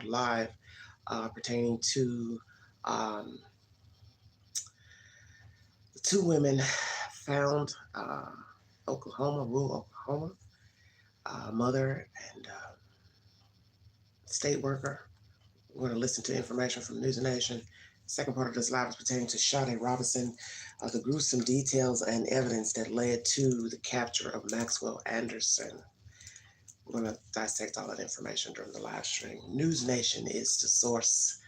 live pertaining to um, the two women found rural Oklahoma, mother and state worker. We're going to listen to information from News Nation. Second part of this live is pertaining to Sade Robinson, the gruesome details and evidence that led to the capture of Maxwell Anderson. We're going to dissect all that information during the live stream. News Nation is the source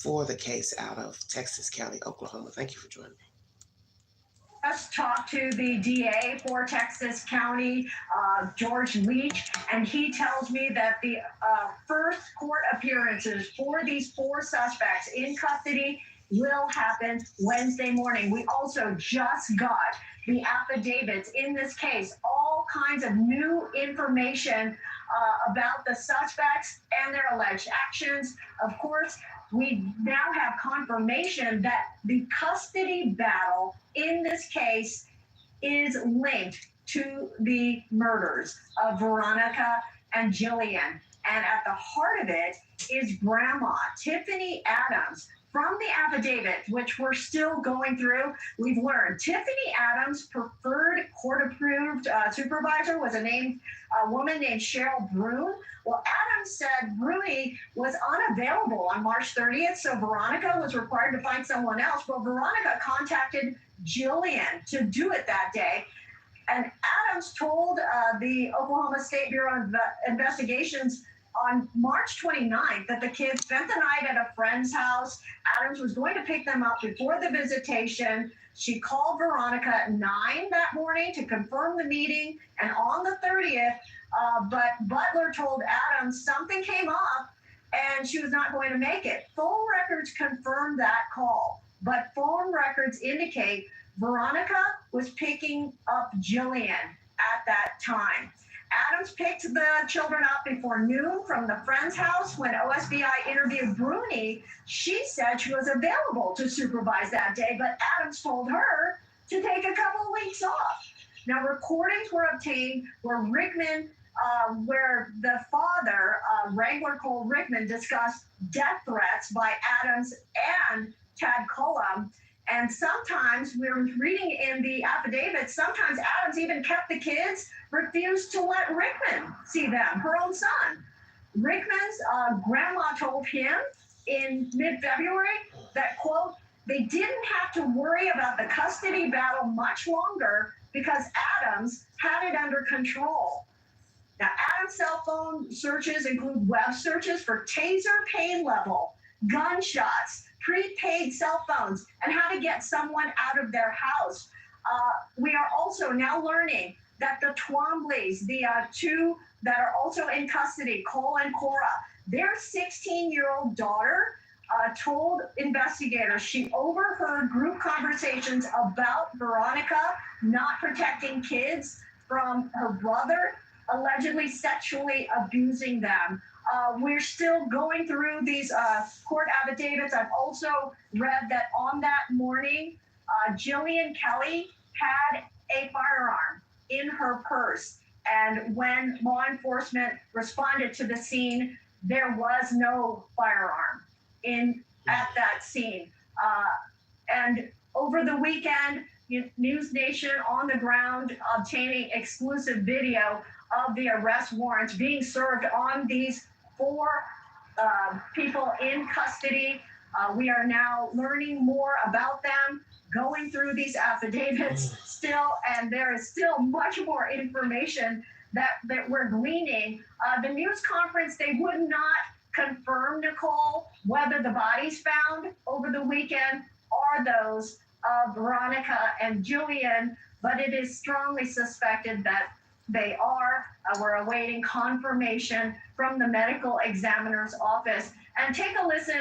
for the case out of Texas County, Oklahoma. Thank you for joining me. Let's talk to the DA for Texas County, George Leach, and he tells me that the first court appearances for these four suspects in custody will happen Wednesday morning. We also just got the affidavits in this case, all kinds of new information about the suspects and their alleged actions. Of course, we now have confirmation that the custody battle in this case is linked to the murders of Veronica and Jillian. And at the heart of it is Grandma Tifany Adams. From the affidavit, which we're still going through, we've learned Tifany Adams' preferred court-approved supervisor was a woman named Cheryl Brune. Well, Adams said Bruni was unavailable on March 30th, so Veronica was required to find someone else. Well, Veronica contacted Jillian to do it that day. And Adams told the Oklahoma State Bureau of Investigations on March 29th that the kids spent the night at a friend's house. Adams was going to pick them up before the visitation. She called Veronica at 9 that morning to confirm the meeting, and on the 30th, but Butler told Adams something came up and she was not going to make it. Phone records confirmed that call, but phone records indicate Veronica was picking up Jillian at that time. Adams picked the children up before noon from the friend's house. When OSBI interviewed Bruni, she said she was available to supervise that day, but Adams told her to take a couple of weeks off. Now, recordings were obtained where where the father, Wrangler Cole Rickman, discussed death threats by Adams and Tad Cullum. And sometimes, we were reading in the affidavit, sometimes Adams even kept the kids, refused to let Rickman see them, her own son. Rickman's grandma told him in mid-February that, quote, they didn't have to worry about the custody battle much longer because Adams had it under control. Now, Adams' cell phone searches include web searches for taser pain level, gunshots, prepaid cell phones, and how to get someone out of their house. We are also now learning that the Twombleys, the two that are also in custody, Cole and Cora, their 16-year-old daughter told investigators she overheard group conversations about Veronica not protecting kids from her brother allegedly sexually abusing them. We're still going through these court affidavits. I've also read that on that morning, Jillian Kelly had a firearm in her purse. And when law enforcement responded to the scene, there was no firearm at that scene. And over the weekend, News Nation on the ground obtaining exclusive video of the arrest warrants being served on these four people in custody. We are now learning more about them, going through these affidavits still, and there is still much more information that we're gleaning. The news conference, they would not confirm, Nicole, whether the bodies found over the weekend are those of Veronica and Jillian, but it is strongly suspected that they are. We're awaiting confirmation from the medical examiner's office. And take a listen,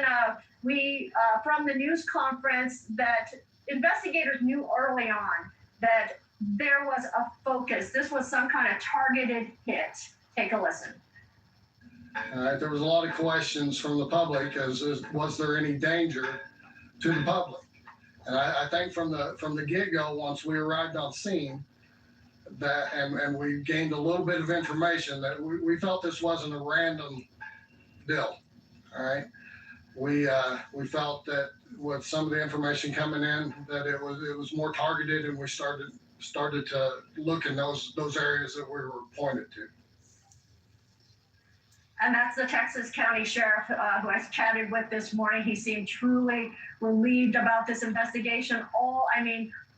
from the news conference, that investigators knew early on that there was a focus. This was some kind of targeted hit. Take a listen. There was a lot of questions from the public as was there any danger to the public? And I think from the get-go, once we arrived on scene, that and we gained a little bit of information that we felt this wasn't a random deal. All right. We felt that with some of the information coming in that it was more targeted, and we started to look in those areas that we were pointed to. And that's the Texas County Sheriff who I chatted with this morning. He seemed truly relieved about this investigation.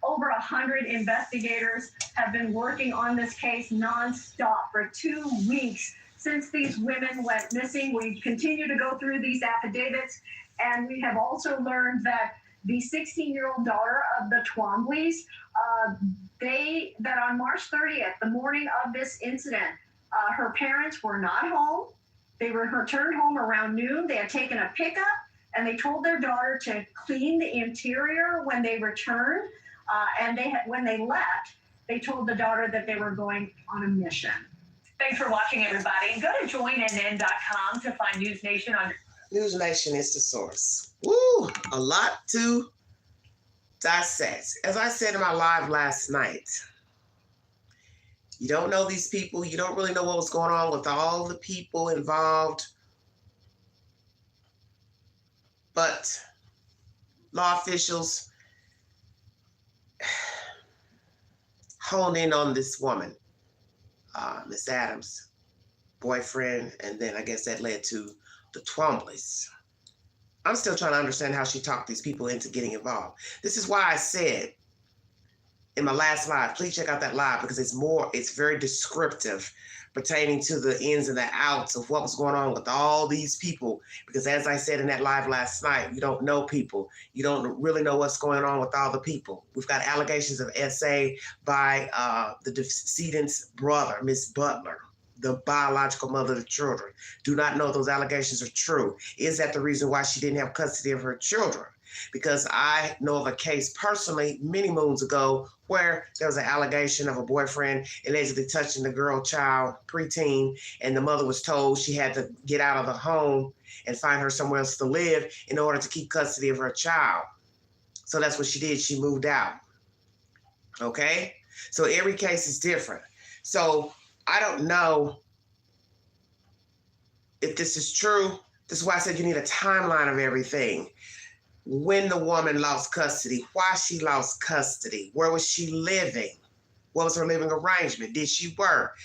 Over 100 investigators have been working on this case nonstop for 2 weeks since these women went missing. We continue to go through these affidavits, and we have also learned that the 16-year-old daughter of the Twombleys, that on March 30th, the morning of this incident, her parents were not home. They were returned home around noon. They had taken a pickup, and they told their daughter to clean the interior when they returned. When they left, they told the daughter that they were going on a mission. Thanks for watching, everybody. Go to joinnn.com to find News Nation on. News Nation is the source. Woo! A lot to dissect. As I said in my live last night, you don't know these people. You don't really know what was going on with all the people involved. But law officials honed in on this woman, Miss Adams' boyfriend, and then I guess that led to the Twombleys. I'm still trying to understand how she talked these people into getting involved. This is why I said in my last live, please check out that live, because it's very descriptive pertaining to the ins and the outs of what was going on with all these people. Because as I said in that live last night, you don't know people. You don't really know what's going on with all the people. We've got allegations of SA by the decedent's brother, Miss Butler, the biological mother of the children. Do not know those allegations are true. Is that the reason why she didn't have custody of her children? Because I know of a case personally many moons ago where there was an allegation of a boyfriend allegedly touching the girl child, preteen, and the mother was told she had to get out of the home and find her somewhere else to live in order to keep custody of her child. So that's what she did. She moved out. Okay? So every case is different. So I don't know if this is true. This is why I said you need a timeline of everything. When the woman lost custody, why she lost custody, where was she living, what was her living arrangement, did she work,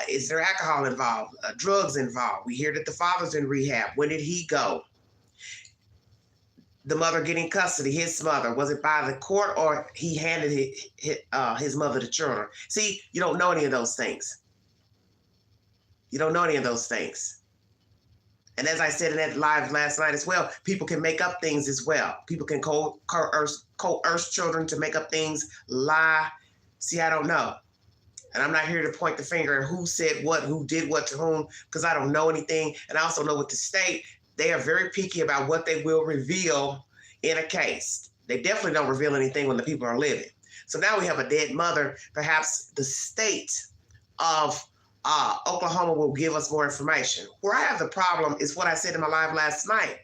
is there alcohol involved, drugs involved? We hear that the father's in rehab. When did he go? The mother getting custody, his mother, was it by the court or he handed his mother to children? See, you don't know any of those things. You don't know any of those things. And as I said in that live last night as well, people can make up things as well. People can coerce children to make up things, lie. See, I don't know. And I'm not here to point the finger at who said what, who did what to whom, because I don't know anything. And I also know with the state, they are very picky about what they will reveal in a case. They definitely don't reveal anything when the people are living. So now we have a dead mother. Perhaps the state of Oklahoma will give us more information. Where I have the problem is what I said in my live last night.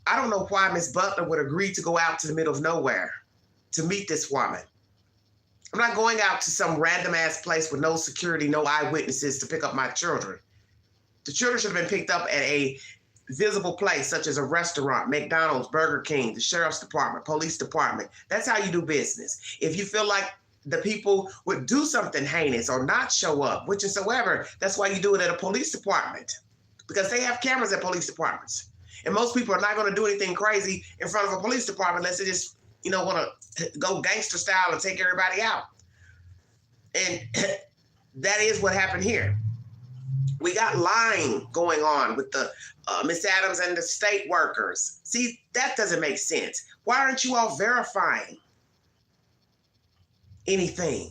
I don't know why Miss Butler would agree to go out to the middle of nowhere to meet this woman. I'm not going out to some random ass place with no security, no eyewitnesses to pick up my children. The children should have been picked up at a visible place, such as a restaurant, McDonald's, Burger King, the sheriff's department, police department. That's how you do business. If you feel like the people would do something heinous or not show up, whichsoever, that's why you do it at a police department, because they have cameras at police departments. And most people are not going to do anything crazy in front of a police department unless they just, want to go gangster style and take everybody out. And that is what happened here. We got lying going on with the Miss Adams and the state workers. See, that doesn't make sense. Why aren't you all verifying anything?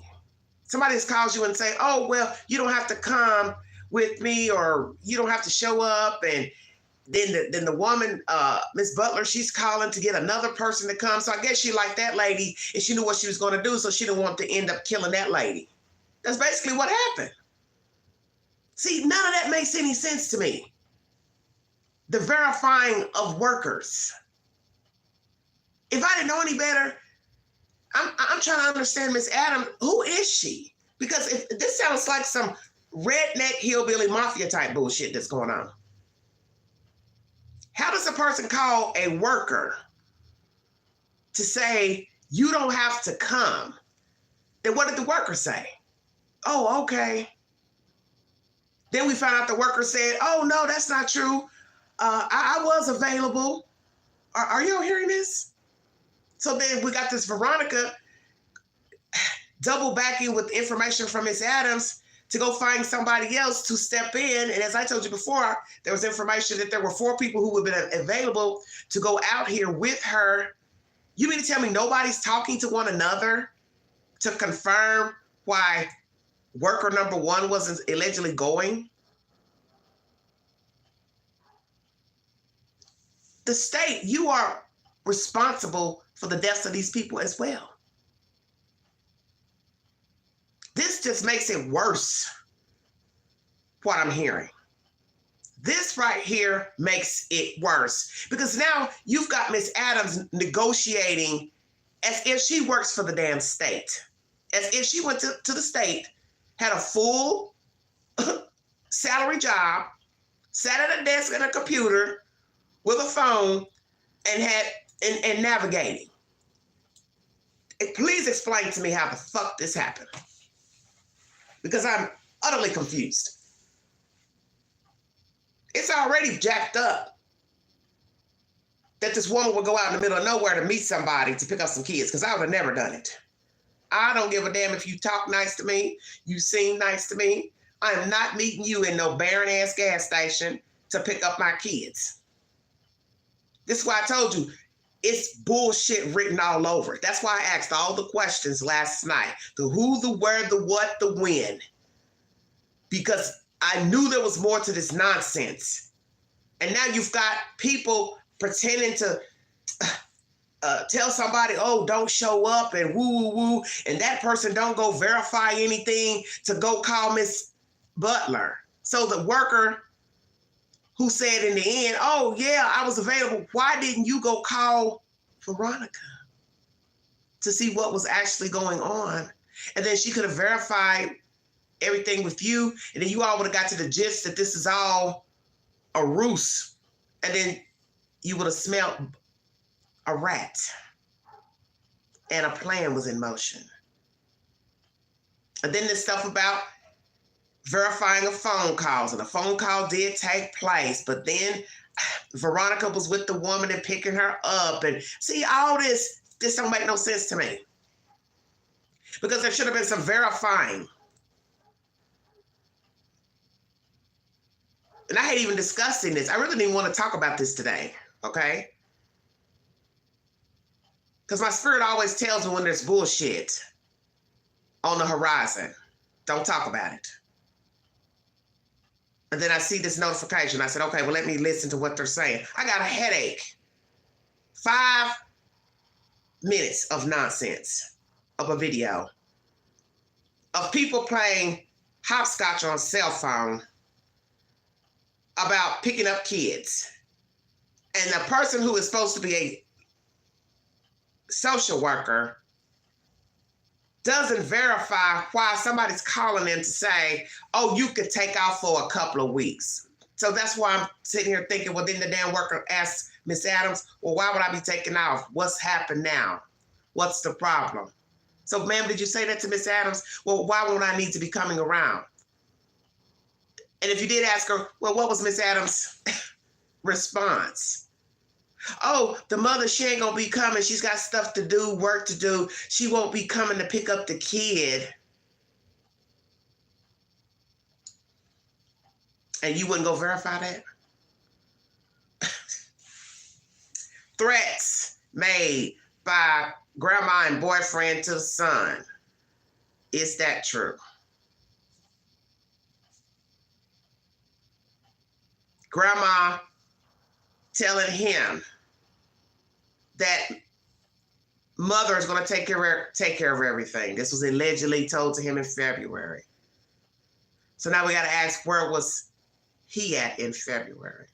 Somebody just calls you and say, oh, well, you don't have to come with me, or you don't have to show up. And then the woman, Miss Butler, she's calling to get another person to come. So I guess she liked that lady and she knew what she was going to do. So she didn't want to end up killing that lady. That's basically what happened. See, none of that makes any sense to me. The verifying of workers. If I didn't know any better, I'm trying to understand Miss Adams. Who is she? Because if this sounds like some redneck hillbilly mafia type bullshit that's going on. How does a person call a worker to say, you don't have to come? Then what did the worker say? Oh, okay. Then we found out the worker said, oh, no, that's not true. I was available. Are you all hearing this? So then we got this Veronica double backing with information from Miss Adams to go find somebody else to step in. And as I told you before, there was information that there were 4 people who would have been available to go out here with her. You mean to tell me nobody's talking to one another to confirm why worker number 1 wasn't allegedly going? The state, you are responsible for the deaths of these people as well. This just makes it worse, what I'm hearing. This right here makes it worse because now you've got Miss Adams negotiating as if she works for the damn state, as if she went to the state, had a full salary job, sat at a desk and a computer with a phone and navigating. Please explain to me how the fuck this happened, because I'm utterly confused. It's already jacked up that this woman would go out in the middle of nowhere to meet somebody to pick up some kids, because I would have never done it. I don't give a damn if you talk nice to me, you seem nice to me. I am not meeting you in no barren-ass gas station to pick up my kids. This is why I told you, it's bullshit written all over it. That's why I asked all the questions last night. The who, the where, the what, the when. Because I knew there was more to this nonsense. And now you've got people pretending to tell somebody, oh, don't show up and woo, woo, woo. And that person don't go verify anything to go call Miss Butler. So the worker who said in the end, oh, yeah, I was available. Why didn't you go call Veronica to see what was actually going on? And then she could have verified everything with you. And then you all would have got to the gist that this is all a ruse. And then you would have smelled a rat. And a plan was in motion. And then this stuff about verifying of phone calls, and a phone call did take place, but then Veronica was with the woman and picking her up, and see, all this don't make no sense to me, because there should have been some verifying. And I hate even discussing this. I really didn't want to talk about this today, okay? Because my spirit always tells me when there's bullshit on the horizon, don't talk about it. And then I see this notification. I said, okay, well, let me listen to what they're saying. I got a headache. 5 minutes of nonsense of a video of people playing hopscotch on cell phone about picking up kids. And the person who is supposed to be a social worker doesn't verify why somebody's calling in to say, oh, you could take off for a couple of weeks. So that's why I'm sitting here thinking, well, then the damn worker asked Miss Adams, well, why would I be taking off? What's happened now? What's the problem? So, ma'am, did you say that to Miss Adams? Well, why won't I need to be coming around? And if you did ask her, well, what was Miss Adams' response? Oh, the mother, she ain't gonna be coming. She's got stuff to do, work to do. She won't be coming to pick up the kid. And you wouldn't go verify that? Threats made by grandma and boyfriend to the son. Is that true? Grandma telling him that mother is going to take care of everything. This was allegedly told to him in February. So now we got to ask, where was he at in February?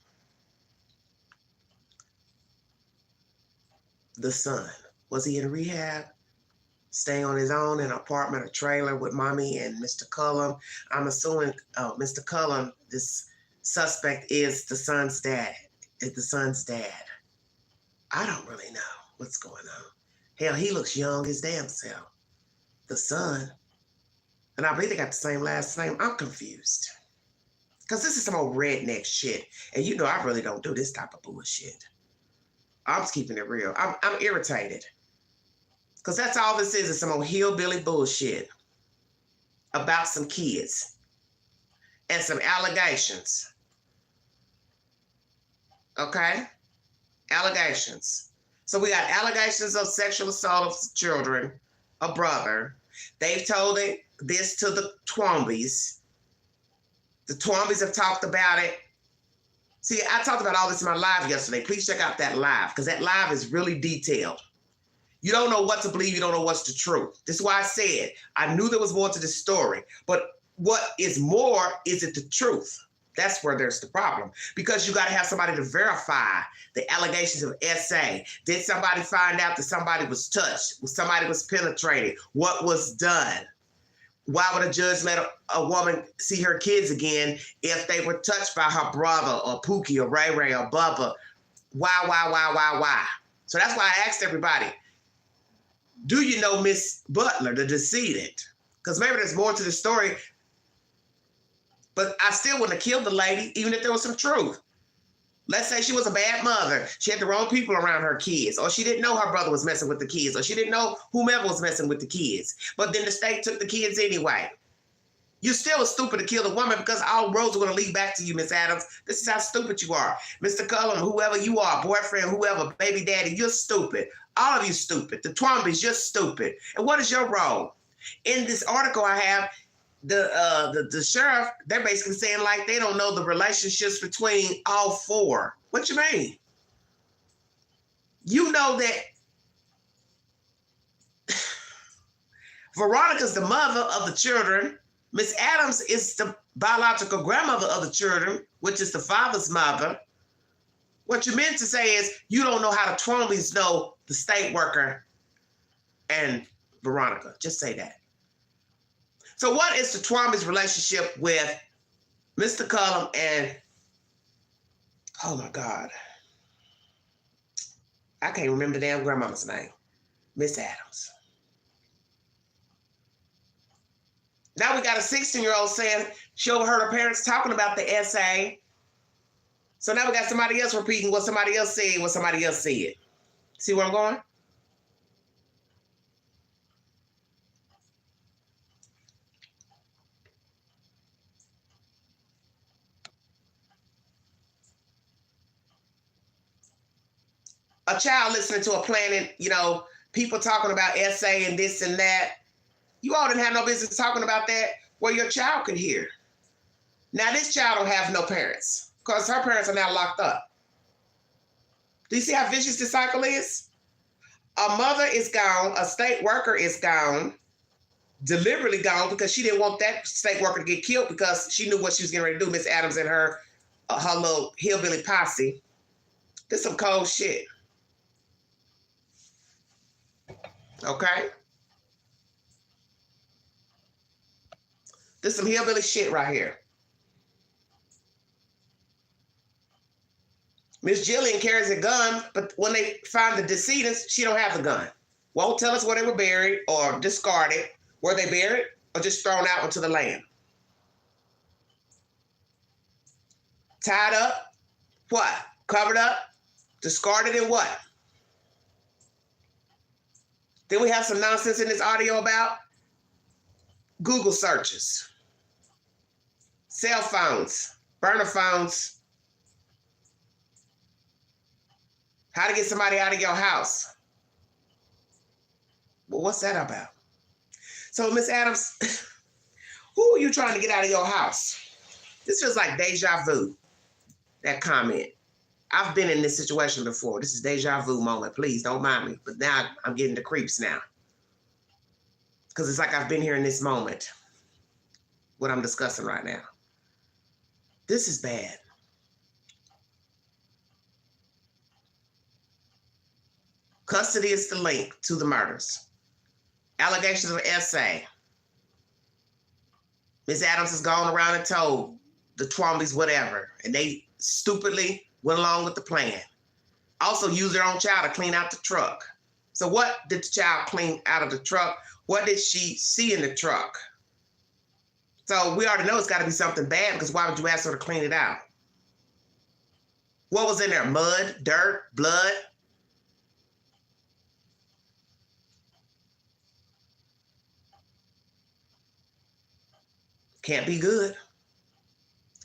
The son. Was he in rehab? Staying on his own in an apartment or trailer with mommy and Mr. Cullum? I'm assuming Mr. Cullum, this suspect, is the son's dad. is the son's dad. I don't really know what's going on. Hell, he looks young his damn self. The son. And I believe they got the same last name. I'm confused. Because this is some old redneck shit. And you know I really don't do this type of bullshit. I'm just keeping it real. I'm irritated. Because that's all this is some old hillbilly bullshit about some kids and some allegations. Okay? Allegations. So we got allegations of sexual assault of children, a brother. They've told this to the Twombies. The Twombies have talked about it. See, I talked about all this in my live yesterday. Please check out that live, because that live is really detailed. You don't know what to believe. You don't know what's the truth. This is why I said I knew there was more to this story. But what is more, is it the truth? That's where there's the problem. Because you got to have somebody to verify the allegations of SA. Did somebody find out that somebody was touched? Somebody was penetrated? What was done? Why would a judge let a woman see her kids again if they were touched by her brother or Pookie or Ray Ray or Bubba? Why? So that's why I asked everybody, do you know Miss Butler, the decedent? Because maybe there's more to the story, but I still wouldn't have killed the lady, even if there was some truth. Let's say she was a bad mother. She had the wrong people around her kids, or she didn't know her brother was messing with the kids, or she didn't know whomever was messing with the kids. But then the state took the kids anyway. You still was stupid to kill the woman, because all roads are going to lead back to you, Miss Adams. This is how stupid you are. Mr. Cullum, whoever you are, boyfriend, whoever, baby daddy, you're stupid. All of you stupid. The Twombies, you're stupid. And what is your role? In this article I have, the sheriff, they're basically saying like they don't know the relationships between all four. What you mean? You know that Veronica's the mother of the children. Miss Adams is the biological grandmother of the children, which is the father's mother. What you meant to say is you don't know how the Twombies know the state worker and Veronica. Just say that. So what is the Twombies' relationship with Mr. Cullum and, oh my God, I can't remember the damn grandmama's name, Miss Adams. Now we got a 16-year-old saying she overheard her parents talking about the SA. So now we got somebody else repeating what somebody else said, what somebody else said. See where I'm going? A child listening to a planet, people talking about SA and this and that. You all didn't have no business talking about that where your child could hear. Now this child don't have no parents because her parents are now locked up. Do you see how vicious this cycle is? A mother is gone, a state worker is gone, deliberately gone because she didn't want that state worker to get killed because she knew what she was getting ready to do, Miss Adams and her little hillbilly posse. This is some cold shit. Okay? This is some hillbilly shit right here. Miss Jillian carries a gun, but when they find the decedents, she don't have the gun. Won't tell us where they were buried or discarded, were they buried or just thrown out onto the land. Tied up, what? Covered up, discarded in what? Then we have some nonsense in this audio about Google searches, cell phones, burner phones, how to get somebody out of your house. Well, what's that about? So, Miss Adams, who are you trying to get out of your house? This feels like deja vu, that comment. I've been in this situation before. This is deja vu moment. Please don't mind me. But now I'm getting the creeps now. Because it's like I've been here in this moment. What I'm discussing right now. This is bad. Custody is the link to the murders. Allegations of SA. Miss Adams has gone around and told the Twombies whatever. And they stupidly went along with the plan. Also used her own child to clean out the truck. So what did the child clean out of the truck? What did she see in the truck? So we already know it's got to be something bad, because why would you ask her to clean it out? What was in there? Mud, dirt, blood? Can't be good.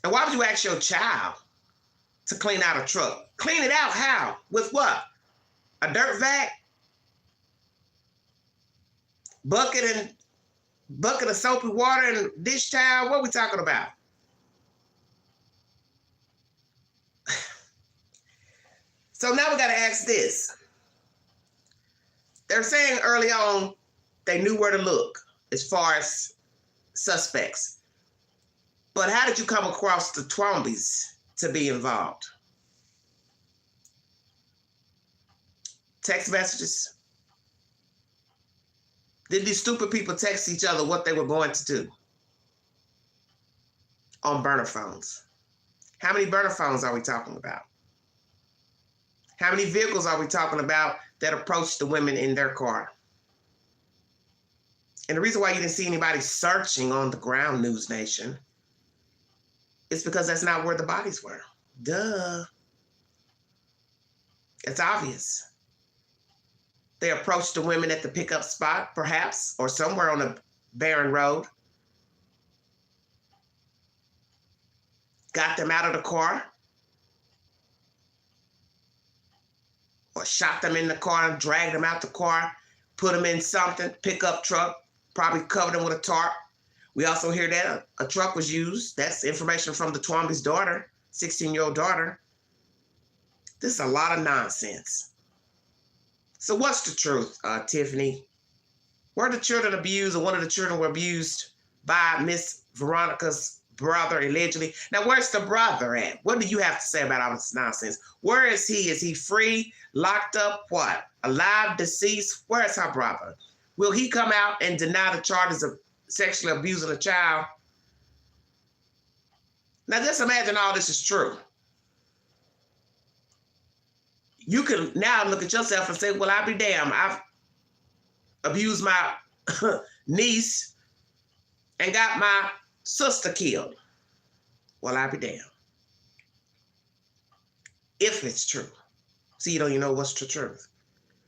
And why would you ask your child to clean out a truck? Clean it out how? With what? A dirt vac? Bucket of soapy water and dish towel? What are we talking about? So now we got to ask this. They're saying early on they knew where to look as far as suspects. But how did you come across the Twombeys to be involved? Text messages? Did these stupid people text each other what they were going to do on burner phones? How many burner phones are we talking about? How many vehicles are we talking about that approached the women in their car? And the reason why you didn't see anybody searching on the ground, News Nation, is because that's not where the bodies were. Duh. It's obvious. They approached the women at the pickup spot, perhaps, or somewhere on a barren road. Got them out of the car. Or shot them in the car and dragged them out the car, put them in something, pickup truck, probably covered them with a tarp. We also hear that a truck was used. That's information from the Twomby's daughter, 16-year-old daughter. This is a lot of nonsense. So what's the truth, Tifany? Were the children abused, or one of the children were abused by Miss Veronica's brother, allegedly? Now, where's the brother at? What do you have to say about all this nonsense? Where is he? Is he free, locked up, what? Alive, deceased? Where's her brother? Will he come out and deny the charges of sexually abusing a child? Now, just imagine all this is true. You can now look at yourself and say, well, I'll be damned. I've abused my niece and got my sister killed. Well, I'll be damned. If it's true. See, you don't even know what's the truth.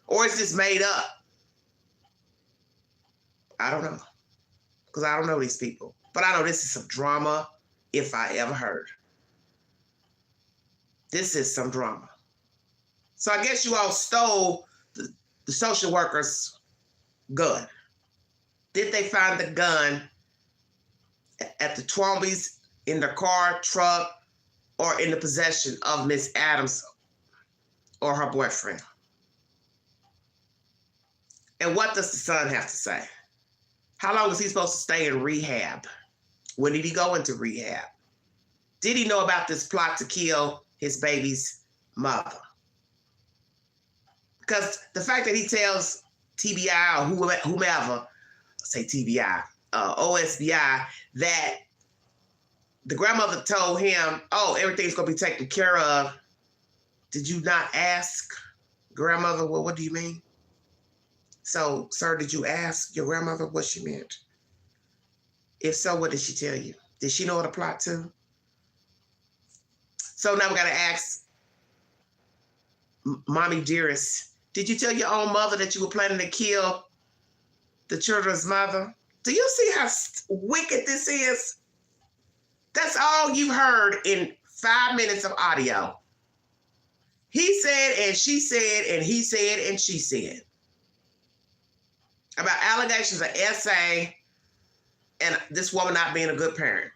Or is this made up? I don't know. Because I don't know these people. But I know this is some drama, if I ever heard. This is some drama. So I guess you all stole the social worker's gun. Did they find the gun at the Twombeys in their car, truck, or in the possession of Miss Adams or her boyfriend? And what does the son have to say? How long is he supposed to stay in rehab? When did he go into rehab? Did he know about this plot to kill his baby's mother? Because the fact that he tells TBI or whomever, say TBI, OSBI, that the grandmother told him, oh, everything's going to be taken care of. Did you not ask grandmother, well, what do you mean? So, sir, did you ask your grandmother what she meant? If so, what did she tell you? Did she know what a plot to? So now we got to ask Mommy Dearest, did you tell your own mother that you were planning to kill the children's mother? Do you see how wicked this is? That's all you heard in 5 minutes of audio. He said, and she said, and he said, and she said. About allegations of SA and this woman not being a good parent.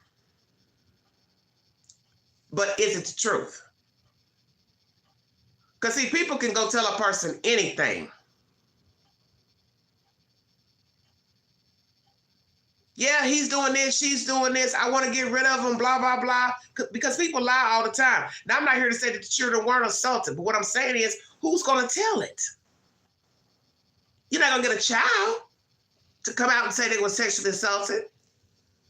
But is it the truth? Because, see, people can go tell a person anything. Yeah, he's doing this, she's doing this, I want to get rid of him, blah, blah, blah. Because people lie all the time. Now, I'm not here to say that the children weren't assaulted, but what I'm saying is, who's going to tell it? You're not going to get a child to come out and say they were sexually assaulted.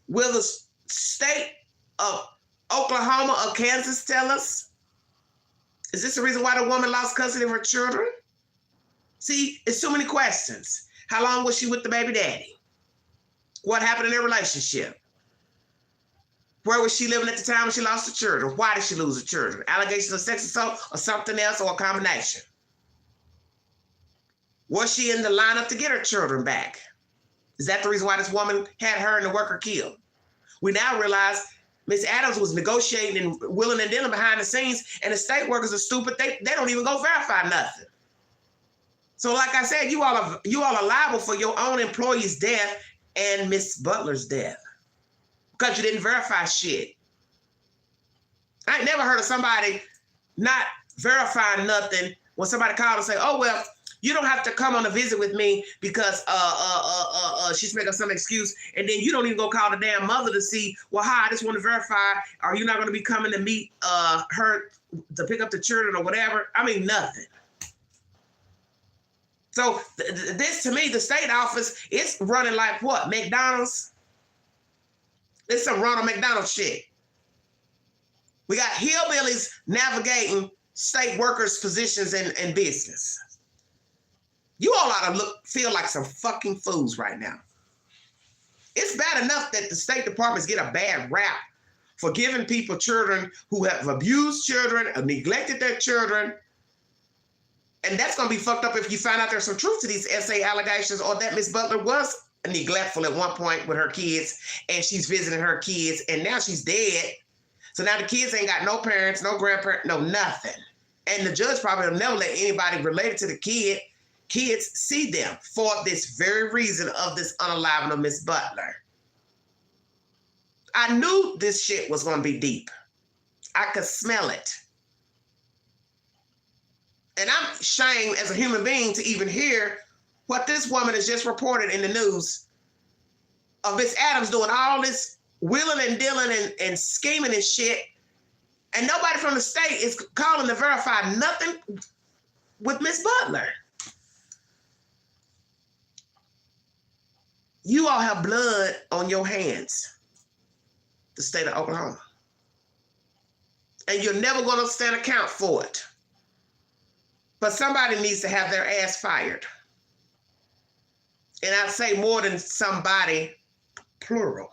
Will the state of Oklahoma or Kansas tell us? Is this the reason why the woman lost custody of her children? See, it's too many questions. How long was she with the baby daddy? What happened in their relationship? Where was she living at the time when she lost the children? Why did she lose the children? Allegations of sex assault or something else or a combination? Was she in the lineup to get her children back? Is that the reason why this woman had her and the worker killed? We now realize Miss Adams was negotiating and willing and dealing behind the scenes, and the state workers are stupid. They don't even go verify nothing. So like I said, you all are liable for your own employee's death and Miss Butler's death because you didn't verify shit. I ain't never heard of somebody not verifying nothing when somebody called and say, oh, well, you don't have to come on a visit with me because she's making some excuse. And then you don't even go call the damn mother to see, well, hi, I just want to verify. Are you not going to be coming to meet her to pick up the children or whatever? I mean, nothing. So this, to me, the state office, it's running like what? McDonald's? It's some Ronald McDonald shit. We got hillbillies navigating state workers' positions in business. You all ought to feel like some fucking fools right now. It's bad enough that the State Departments get a bad rap for giving people children who have abused children, or neglected their children. And that's going to be fucked up if you find out there's some truth to these SA allegations, or that Miss Butler was neglectful at one point with her kids and she's visiting her kids and now she's dead. So now the kids ain't got no parents, no grandparents, no nothing. And the judge probably will never let anybody related to the kids see them for this very reason of this unaliving of Miss Butler. I knew this shit was going to be deep. I could smell it. And I'm ashamed as a human being to even hear what this woman has just reported in the news of Miss Adams doing all this wheeling and dealing and scheming and shit. And nobody from the state is calling to verify nothing with Miss Butler. You all have blood on your hands, the state of Oklahoma. And you're never going to stand account for it. But somebody needs to have their ass fired. And I'd say more than somebody, plural.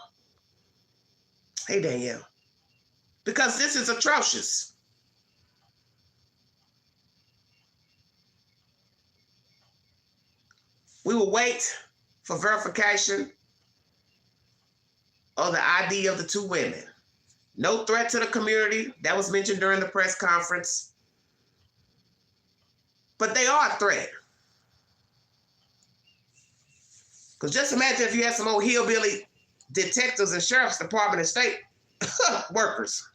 Hey, Danielle. Because this is atrocious. We will wait for verification of the ID of the two women. No threat to the community. That was mentioned during the press conference. But they are a threat. Because just imagine if you had some old hillbilly detectives and sheriff's department and state workers.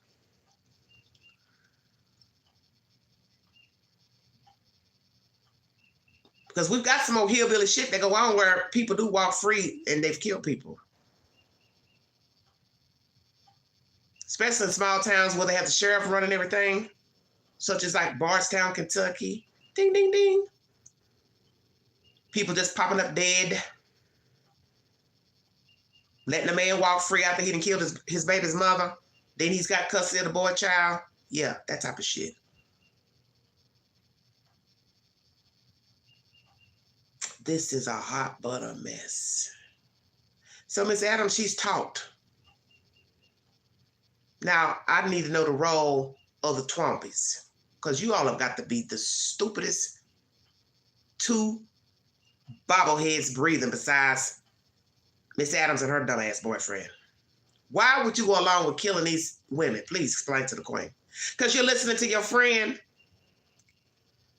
Because we've got some old hillbilly shit that go on where people do walk free and they've killed people. Especially in small towns where they have the sheriff running everything, such as like Bardstown, Kentucky. Ding, ding, ding. People just popping up dead. Letting a man walk free after he done killed his baby's mother. Then he's got custody of the boy child. Yeah, that type of shit. This is a hot butter mess. So Miss Adams, she's talked. Now, I need to know the role of the Twombies, because you all have got to be the stupidest two bobbleheads breathing besides Miss Adams and her dumbass boyfriend. Why would you go along with killing these women? Please explain to the queen. Because you're listening to your friend.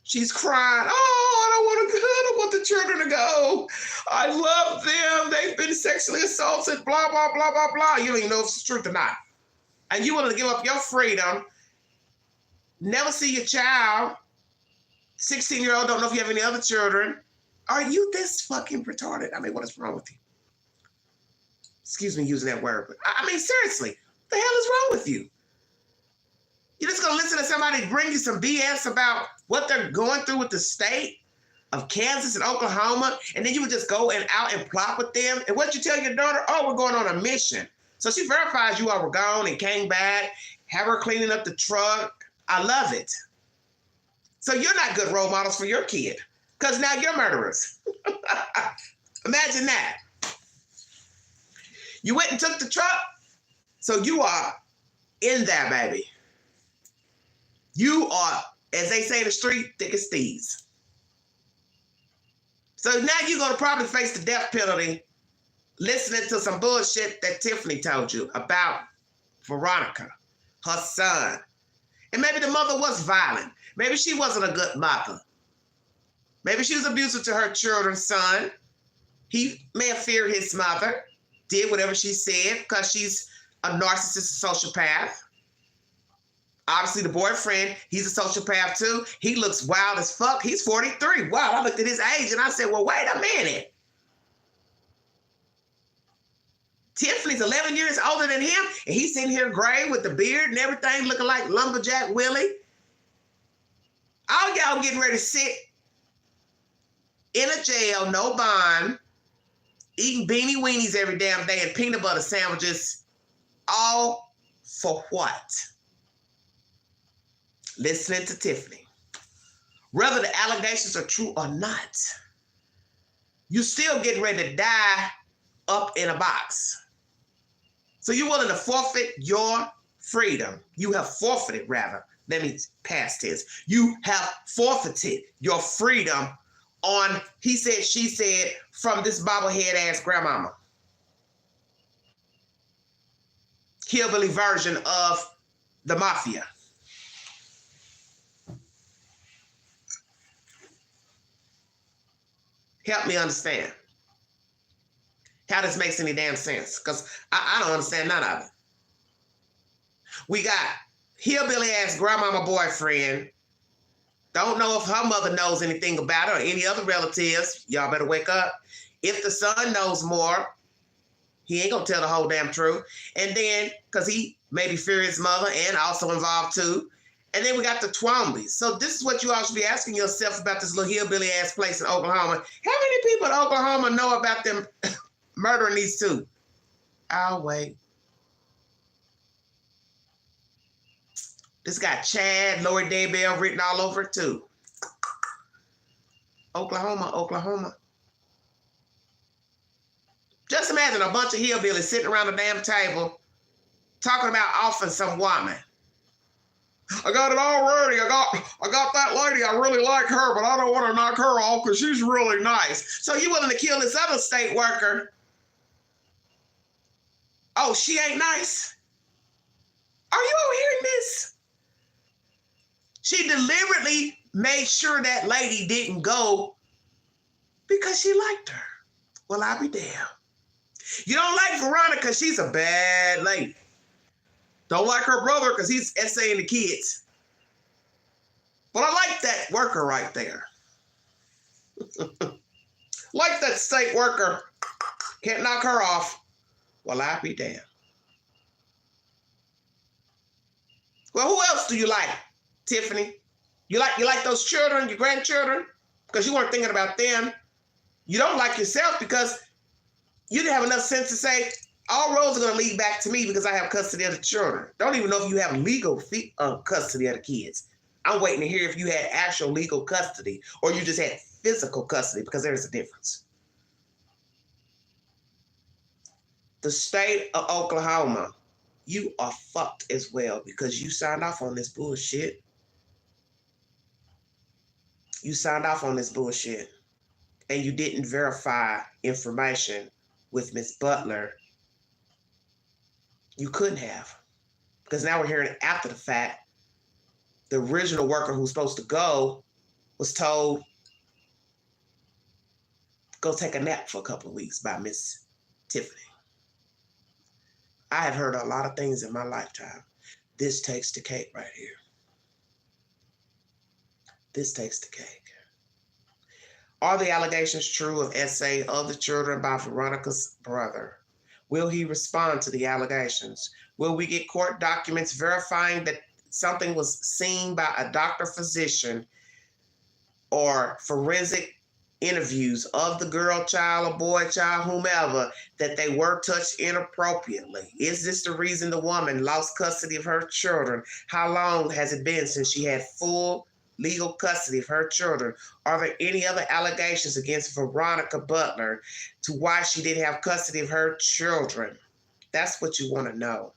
She's crying. I don't want the children to go. I love them. They've been sexually assaulted, blah, blah, blah, blah, blah. You don't even know if it's the truth or not. And you willing to give up your freedom, never see your child, 16-year-old, don't know if you have any other children. Are you this fucking retarded? I mean, what is wrong with you? Excuse me using that word, but I mean, seriously, what the hell is wrong with you? You're just gonna listen to somebody bring you some BS about what they're going through with the state of Kansas and Oklahoma, and then you would just go out and plot with them. And what you tell your daughter? Oh, we're going on a mission. So she verifies you all were gone and came back, have her cleaning up the truck. I love it. So you're not good role models for your kid because now you're murderers. Imagine that. You went and took the truck, so you are in there, baby. You are, as they say in the street, thick as thieves. So now you're going to probably face the death penalty listening to some bullshit that Tifany told you about Veronica, her son. And maybe the mother was violent. Maybe she wasn't a good mother. Maybe she was abusive to her children's son. He may have feared his mother, did whatever she said because she's a narcissist, a sociopath. Obviously, the boyfriend, he's a sociopath too. He looks wild as fuck. He's 43. Wow, I looked at his age and I said, well, wait a minute. Tifany's 11 years older than him, and he's sitting here gray with the beard and everything, looking like Lumberjack Willie. All y'all getting ready to sit in a jail, no bond, eating beanie weenies every damn day and peanut butter sandwiches, all for what? Listening to Tifany. Whether the allegations are true or not, you still getting ready to die up in a box. So you're willing to forfeit your freedom. You have forfeited, rather. That means past tense. You have forfeited your freedom on, he said, she said, from this bobblehead ass grandmama. Hillbilly version of the mafia. Help me understand how this makes any damn sense, because I don't understand none of it. We got hillbilly ass grandmama boyfriend. Don't know if her mother knows anything about it or any other relatives. Y'all better wake up. If the son knows more, he ain't gonna tell the whole damn truth. And then, because he maybe fear his mother and also involved too. And then we got the Twomleys. So this is what you all should be asking yourself about this little hillbilly ass place in Oklahoma. How many people in Oklahoma know about them murdering these two? I'll wait. This got Chad, Lori Daybell written all over it too. Oklahoma, Oklahoma. Just imagine a bunch of hillbillies sitting around a damn table talking about offing some woman. I got it already. I got that lady. I really like her, but I don't want to knock her off because she's really nice. So you willing to kill this other state worker? Oh, she ain't nice? Are you overhearing this? She deliberately made sure that lady didn't go because she liked her. Well, I'll be damned. You don't like Veronica, she's a bad lady. Don't like her brother because he's essaying the kids. But I like that worker right there. Like that state worker. Can't knock her off. Well, I'll be damned. Well, who else do you like, Tifany? You like those children, your grandchildren? Because you weren't thinking about them. You don't like yourself because you didn't have enough sense to say, all roads are going to lead back to me because I have custody of the children. Don't even know if you have legal custody of the kids. I'm waiting to hear if you had actual legal custody or you just had physical custody, because there is a difference. The state of Oklahoma, you are fucked as well because you signed off on this bullshit. You signed off on this bullshit and you didn't verify information with Miss Butler. You couldn't have, because now we're hearing after the fact. The original worker who's supposed to go was told, go take a nap for a couple of weeks by Miss Tifany. I have heard a lot of things in my lifetime. This takes the cake right here. This takes the cake. Are the allegations true of SA of the children by Veronica's brother? Will he respond to the allegations? Will we get court documents verifying that something was seen by a doctor, physician, or forensic interviews of the girl child or boy child, whomever, that they were touched inappropriately? Is this the reason the woman lost custody of her children? How long has it been since she had full legal custody of her children? Are there any other allegations against Veronica Butler to why she didn't have custody of her children? That's what you want to know.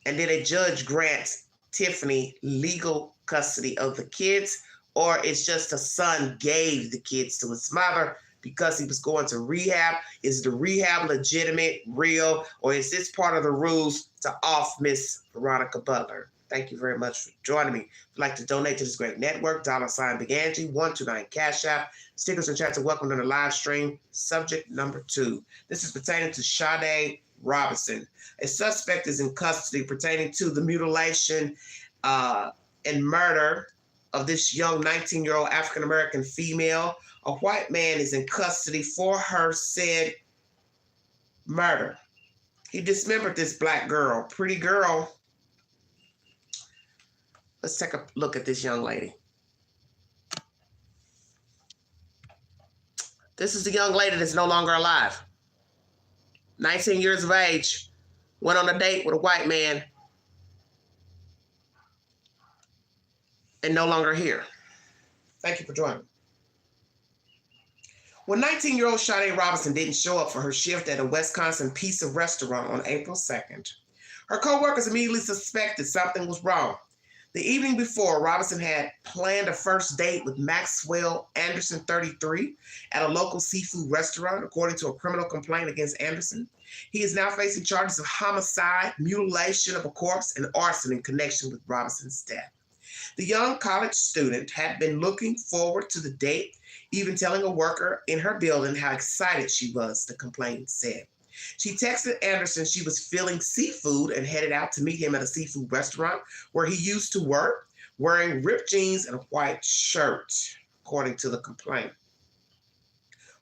And did a judge grant Tifany legal custody of the kids, or it's just a son gave the kids to his mother because he was going to rehab? Is the rehab legitimate, real, or is this part of the rules to off Miss Veronica Butler? Thank you very much for joining me. If you'd like to donate to this great network, $Big Angie, 129 Cash App. Stickers and chats are welcome on the live stream. Subject number 2. This is pertaining to Sade Robinson. A suspect is in custody pertaining to the mutilation and murder of this young 19-year-old African-American female. A white man is in custody for her said murder. He dismembered this black girl, pretty girl. Let's take a look at this young lady. This is the young lady that's no longer alive. 19 years of age, went on a date with a white man, and no longer here. Thank you for joining me. When 19-year-old Sade Robinson didn't show up for her shift at a Wisconsin pizza restaurant on April 2nd, her co-workers immediately suspected something was wrong. The evening before, Robinson had planned a first date with Maxwell Anderson, 33, at a local seafood restaurant, according to a criminal complaint against Anderson. He is now facing charges of homicide, mutilation of a corpse, and arson in connection with Robinson's death. The young college student had been looking forward to the date, even telling a worker in her building how excited she was, the complaint said. She texted Anderson she was feeling seafood and headed out to meet him at a seafood restaurant where he used to work, wearing ripped jeans and a white shirt, according to the complaint.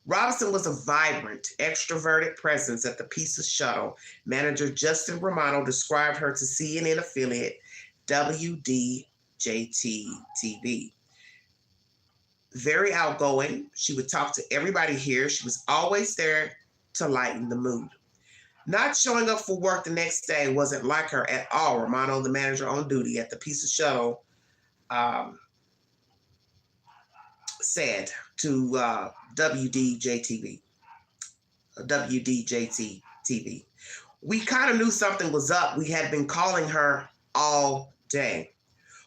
Robinson was a vibrant, extroverted presence at the Pizza Shuttle. Manager Justin Romano described her to CNN affiliate WDJT-TV. Very outgoing. She would talk to everybody here. She was always there to lighten the mood. Not showing up for work the next day wasn't like her at all, Romano, the manager on duty at the Pizza Shuttle, said to WDJT-TV. We kind of knew something was up. We had been calling her all day.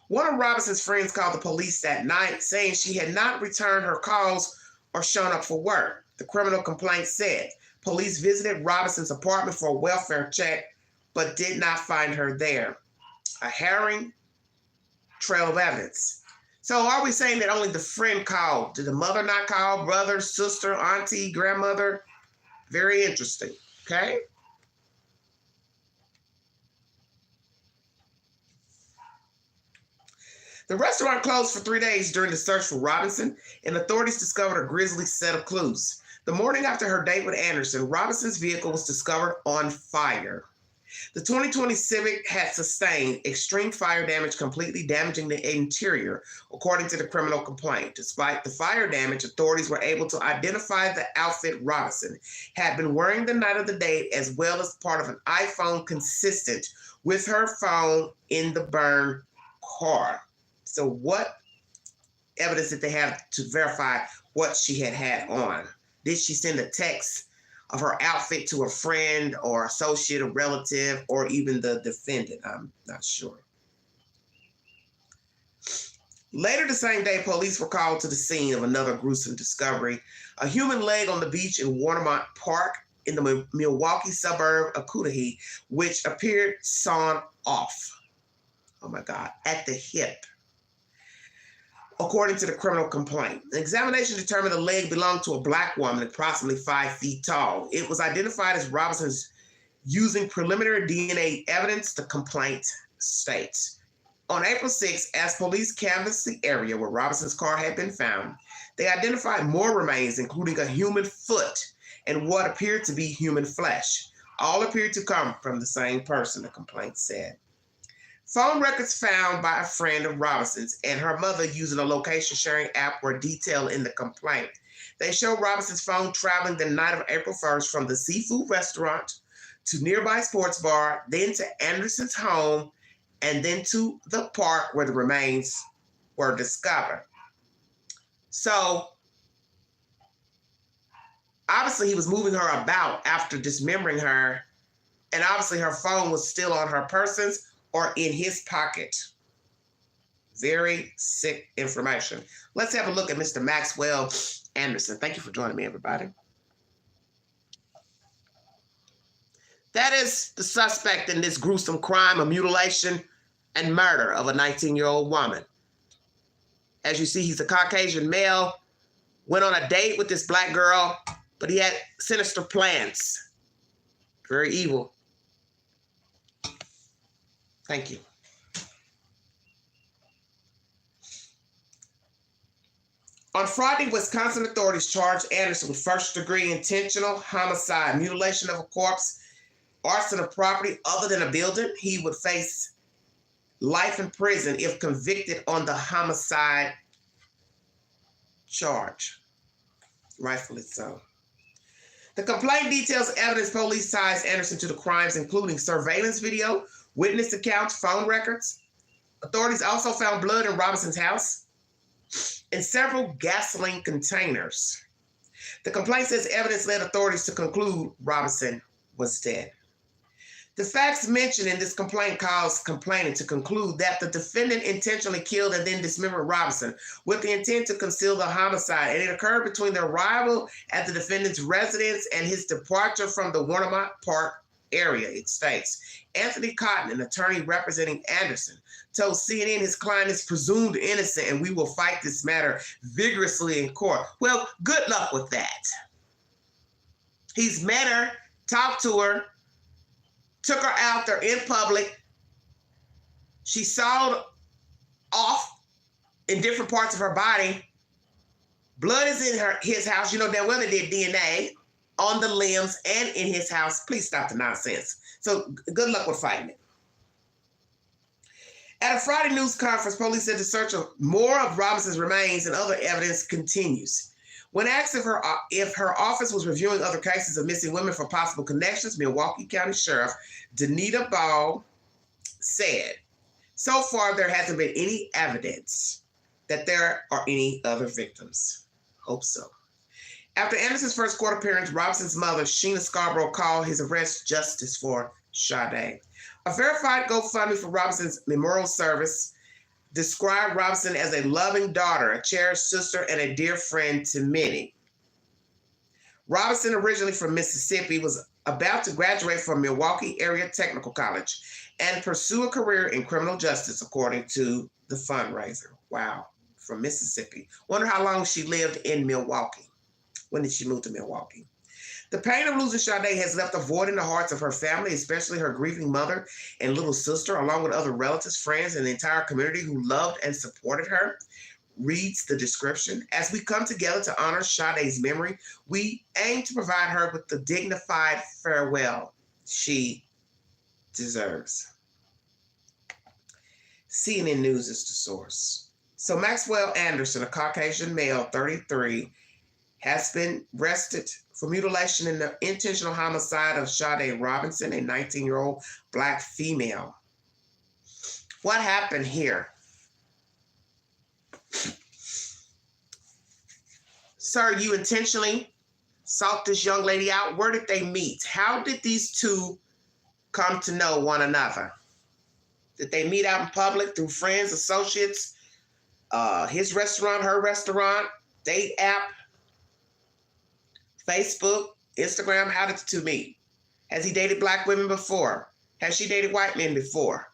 One of Robinson's friends called the police that night, saying she had not returned her calls or shown up for work. The criminal complaint said police visited Robinson's apartment for a welfare check, but did not find her there. A harrowing trail of evidence. So are we saying that only the friend called? Did the mother not call? Brother, sister, auntie, grandmother? Very interesting, okay? The restaurant closed for 3 days during the search for Robinson, and authorities discovered a grisly set of clues. The morning after her date with Anderson, Robinson's vehicle was discovered on fire. The 2020 Civic had sustained extreme fire damage, completely damaging the interior, according to the criminal complaint. Despite the fire damage, authorities were able to identify the outfit Robinson had been wearing the night of the date, as well as part of an iPhone consistent with her phone in the burned car. So what evidence did they have to verify what she had on? Did she send a text of her outfit to a friend or associate or relative or even the defendant? I'm not sure. Later the same day, police were called to the scene of another gruesome discovery. A human leg on the beach in Watermont Park in the Milwaukee suburb of Cudahy, which appeared sawn off. Oh my God, at the hip. According to the criminal complaint, an examination determined the leg belonged to a black woman approximately 5 feet tall. It was identified as Robinson's using preliminary DNA evidence, the complaint states. On April 6, as police canvassed the area where Robinson's car had been found, they identified more remains, including a human foot and what appeared to be human flesh. All appeared to come from the same person, the complaint said. Phone records found by a friend of Robinson's and her mother using a location sharing app were detailed in the complaint. They show Robinson's phone traveling the night of April 1st from the seafood restaurant to nearby sports bar, then to Anderson's home and then to the park where the remains were discovered. So obviously he was moving her about after dismembering her, and obviously her phone was still on her persons or in his pocket. Very sick information. Let's have a look at Mr. Maxwell Anderson. Thank you for joining me, everybody. That is the suspect in this gruesome crime of mutilation and murder of a 19-year-old woman. As you see, he's a Caucasian male, went on a date with this black girl, but he had sinister plans. Very evil. Thank you. On Friday, Wisconsin authorities charged Anderson with first-degree intentional homicide, mutilation of a corpse, arson of property other than a building. He would face life in prison if convicted on the homicide charge. Rightfully so. The complaint details evidence police ties Anderson to the crimes, including surveillance video, witness accounts, phone records. Authorities also found blood in Robinson's house and several gasoline containers. The complaint says evidence led authorities to conclude Robinson was dead. The facts mentioned in this complaint caused complainant to conclude that the defendant intentionally killed and then dismembered Robinson with the intent to conceal the homicide, and it occurred between the arrival at the defendant's residence and his departure from the Warnemont Park area, it states. Anthony Cotton, an attorney representing Anderson, told CNN his client is presumed innocent and we will fight this matter vigorously in court. Well, good luck with that. He's met her, talked to her, took her out there in public. She sawed off in different parts of her body. Blood is in his house. You know damn well they did DNA on the limbs and in his house. Please stop the nonsense. So good luck with fighting it. At a Friday news conference, police said the search of more of Robinson's remains and other evidence continues. When asked if her office was reviewing other cases of missing women for possible connections, Milwaukee County Sheriff Danita Ball said, so far there hasn't been any evidence that there are any other victims. Hope so. After Anderson's first court appearance, Robinson's mother, Sheena Scarborough, called his arrest justice for Sade. A verified GoFundMe for Robinson's memorial service described Robinson as a loving daughter, a cherished sister, and a dear friend to many. Robinson, originally from Mississippi, was about to graduate from Milwaukee Area Technical College and pursue a career in criminal justice, according to the fundraiser. Wow, from Mississippi. Wonder how long she lived in Milwaukee. When did she move to Milwaukee? The pain of losing Sade has left a void in the hearts of her family, especially her grieving mother and little sister, along with other relatives, friends, and the entire community who loved and supported her. Reads the description. As we come together to honor Sade's memory, we aim to provide her with the dignified farewell she deserves. CNN News is the source. So Maxwell Anderson, a Caucasian male, 33, has been arrested for mutilation in the intentional homicide of Sade Robinson, a 19-year-old Black female. What happened here? Sir, you intentionally sought this young lady out. Where did they meet? How did these two come to know one another? Did they meet out in public through friends, associates, his restaurant, her restaurant, date app, Facebook, Instagram? How did the two meet? Has he dated Black women before? Has she dated white men before?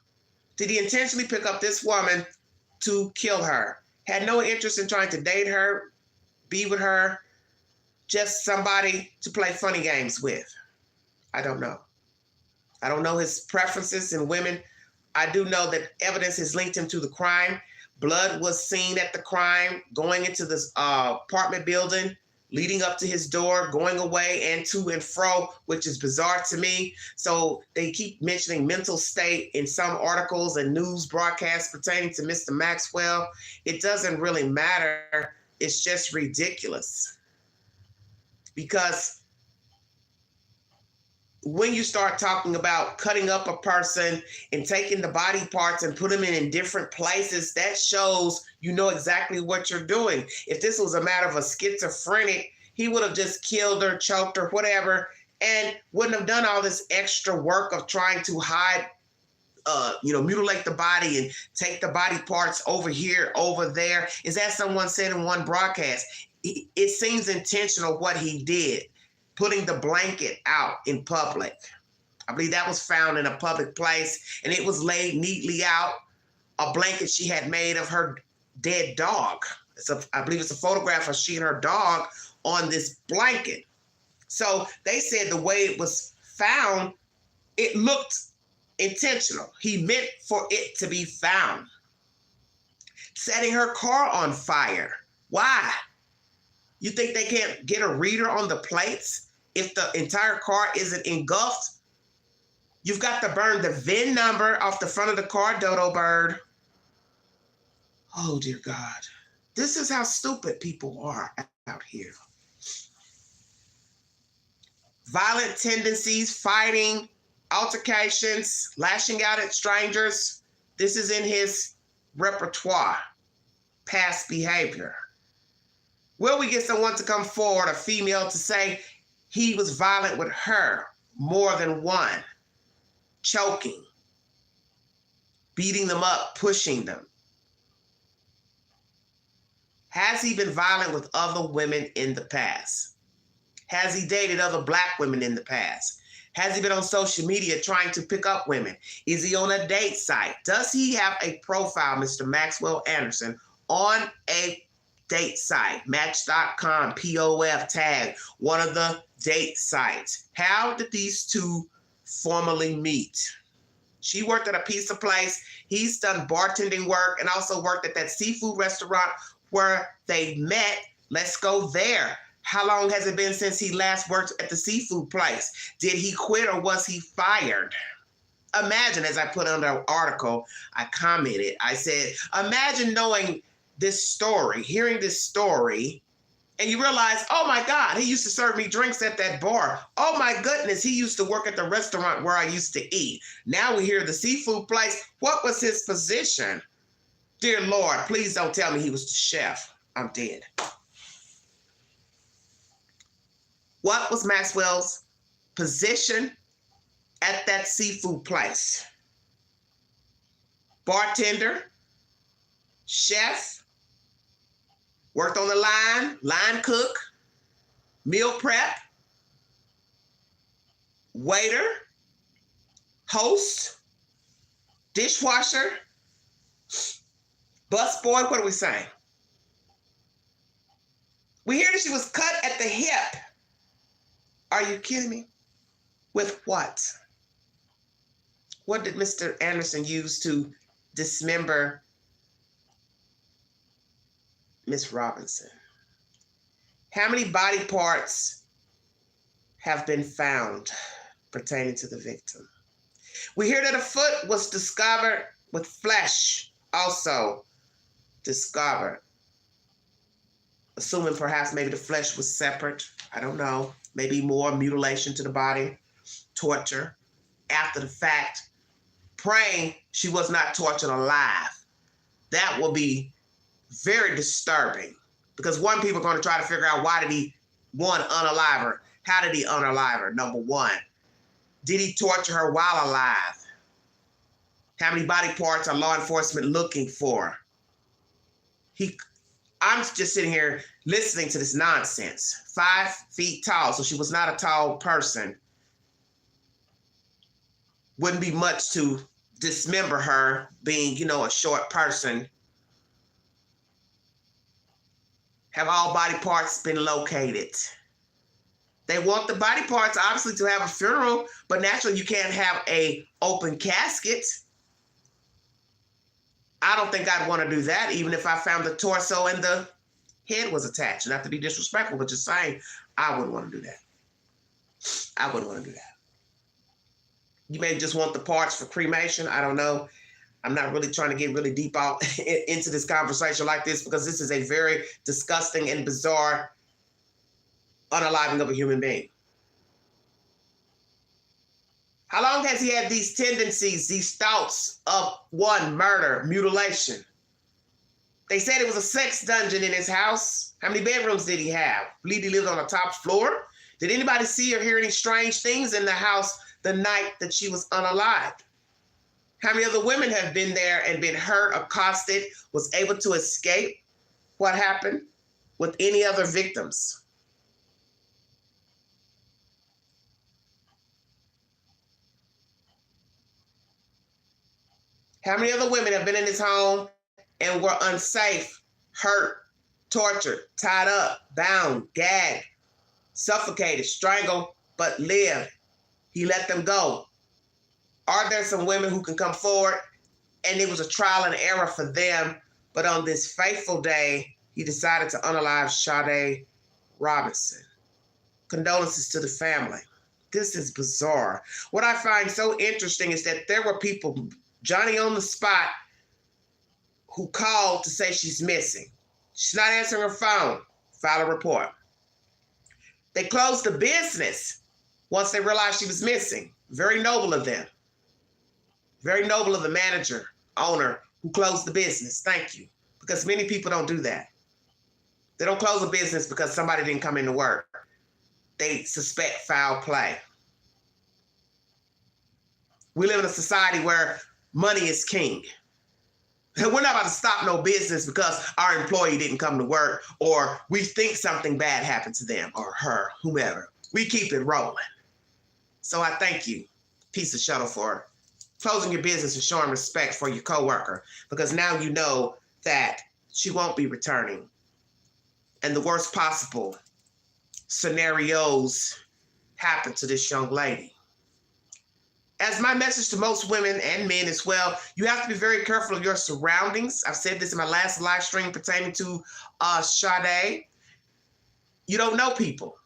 Did he intentionally pick up this woman to kill her? Had no interest in trying to date her, be with her, just somebody to play funny games with? I don't know. I don't know his preferences in women. I do know that evidence has linked him to the crime. Blood was seen at the crime, going into this apartment building, leading up to his door, going away and to and fro, which is bizarre to me. So they keep mentioning mental state in some articles and news broadcasts pertaining to Mr. Maxwell. It doesn't really matter. It's just ridiculous. Because when you start talking about cutting up a person and taking the body parts and put them in different places, that shows you know exactly what you're doing. If this was a matter of a schizophrenic, he would have just killed her, choked her, whatever, and wouldn't have done all this extra work of trying to hide, mutilate the body and take the body parts over here, over there. Is that someone said in one broadcast? It seems intentional what he did, putting the blanket out in public. I believe that was found in a public place, and it was laid neatly out, a blanket she had made of her dead dog. I believe it's a photograph of she and her dog on this blanket. So they said the way it was found, it looked intentional. He meant for it to be found. Setting her car on fire. Why? You think they can't get a reader on the plates if the entire car isn't engulfed? You've got to burn the VIN number off the front of the car, Dodo Bird. Oh, dear God. This is how stupid people are out here. Violent tendencies, fighting, altercations, lashing out at strangers. This is in his repertoire, past behavior. Will we get someone to come forward, a female, to say he was violent with her more than one? Choking, beating them up, pushing them. Has he been violent with other women in the past? Has he dated other Black women in the past? Has he been on social media trying to pick up women? Is he on a date site? Does he have a profile, Mr. Maxwell Anderson, on a date site? Match.com, POF tag, one of the date sites. How did these two formally meet? She worked at a pizza place. He's done bartending work and also worked at that seafood restaurant where they met. Let's go there. How long has it been since he last worked at the seafood place? Did he quit or was he fired? Imagine, as I put under an article, I commented, I said, imagine knowing this story, hearing this story, and you realize, oh my God, he used to serve me drinks at that bar. Oh my goodness, he used to work at the restaurant where I used to eat. Now we hear the seafood place. What was his position? Dear Lord, please don't tell me he was the chef. I'm dead. What was Maxwell's position at that seafood place? Bartender, chef, worked on the line cook, meal prep, waiter, host, dishwasher, busboy. What are we saying? We hear that she was cut at the hip. Are you kidding me? With what? What did Mr. Anderson use to dismember Miss Robinson? How many body parts have been found pertaining to the victim? We hear that a foot was discovered with flesh also discovered. Assuming perhaps maybe the flesh was separate. I don't know. Maybe more mutilation to the body, torture after the fact. Praying she was not tortured alive. That will be very disturbing because one, people are going to try to figure out why did he, one, unalive her? How did he unalive her? Number one, did he torture her while alive? How many body parts are law enforcement looking for? I'm just sitting here listening to this nonsense. 5 feet tall, so she was not a tall person. Wouldn't be much to dismember her being, a short person. Have all body parts been located? They want the body parts, obviously, to have a funeral, but naturally you can't have an open casket. I don't think I'd want to do that, even if I found the torso and the head was attached. Not to be disrespectful, but just saying, I wouldn't want to do that. I wouldn't want to do that. You may just want the parts for cremation. I don't know. I'm not really trying to get really deep out into this conversation like this because this is a very disgusting and bizarre unaliving of a human being. How long has he had these tendencies, these thoughts of one, murder, mutilation? They said it was a sex dungeon in his house. How many bedrooms did he have? Believe he lived on the top floor? Did anybody see or hear any strange things in the house the night that she was unalived? How many other women have been there and been hurt, accosted, was able to escape? What happened with any other victims? How many other women have been in his home and were unsafe, hurt, tortured, tied up, bound, gagged, suffocated, strangled, but lived? He let them go. Are there some women who can come forward and it was a trial and error for them, but on this fateful day, he decided to unalive Sade Robinson? Condolences to the family. This is bizarre. What I find so interesting is that there were people, Johnny on the spot, who called to say she's missing. She's not answering her phone. File a report. They closed the business once they realized she was missing. Very noble of them. Very noble of the manager, owner, who closed the business. Thank you. Because many people don't do that. They don't close a business because somebody didn't come into work. They suspect foul play. We live in a society where money is king. We're not about to stop no business because our employee didn't come to work or we think something bad happened to them or her, whomever. We keep it rolling. So I thank you, Piece of Shuttle, for closing your business and showing respect for your coworker, because now you know that she won't be returning. And the worst possible scenarios happen to this young lady. As my message to most women and men as well, you have to be very careful of your surroundings. I've said this in my last live stream pertaining to Sade. You don't know people.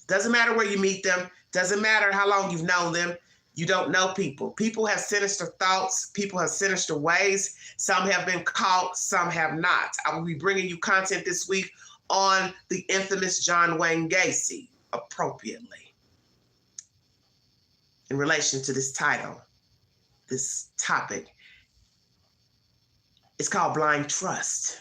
Doesn't matter where you meet them. Doesn't matter how long you've known them. You don't know people. People have sinister thoughts. People have sinister ways. Some have been caught, some have not. I will be bringing you content this week on the infamous John Wayne Gacy, appropriately, in relation to this title, this topic. It's called blind trust.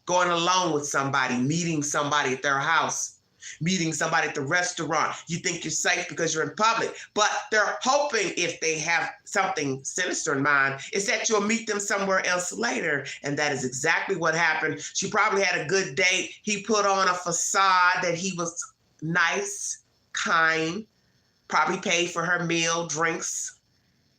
Going along with somebody, meeting somebody at their house, meeting somebody at the restaurant. You think you're safe because you're in public, but they're hoping, if they have something sinister in mind, is that you'll meet them somewhere else later. And that is exactly what happened. She probably had a good date. He put on a facade that he was nice, kind, probably paid for her meal, drinks.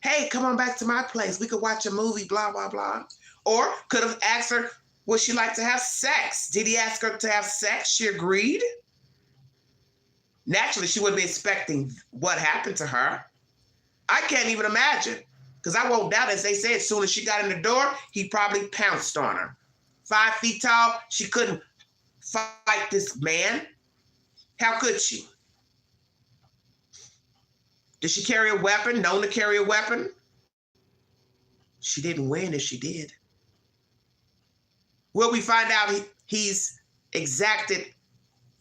Hey, come on back to my place. We could watch a movie, blah, blah, blah. Or could have asked her, would she like to have sex? Did he ask her to have sex? She agreed. Naturally, she wouldn't be expecting what happened to her. I can't even imagine, because I won't doubt, as they said, as soon as she got in the door, he probably pounced on her. 5 feet tall, she couldn't fight this man. How could she? Did she carry a weapon, known to carry a weapon? She didn't win if she did. Will we find out he's exacted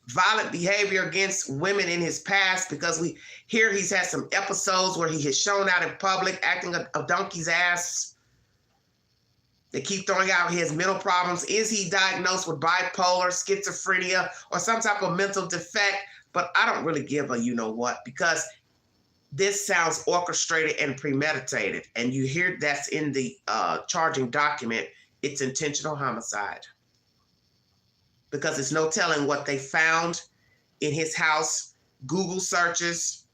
violent behavior against women in his past, because we hear he's had some episodes where he has shown out in public acting a donkey's ass. They keep throwing out his mental problems. Is he diagnosed with bipolar, schizophrenia, or some type of mental defect? But I don't really give a you know what, because this sounds orchestrated and premeditated. And you hear that's in the charging document. It's intentional homicide. Because there's no telling what they found in his house. Google searches,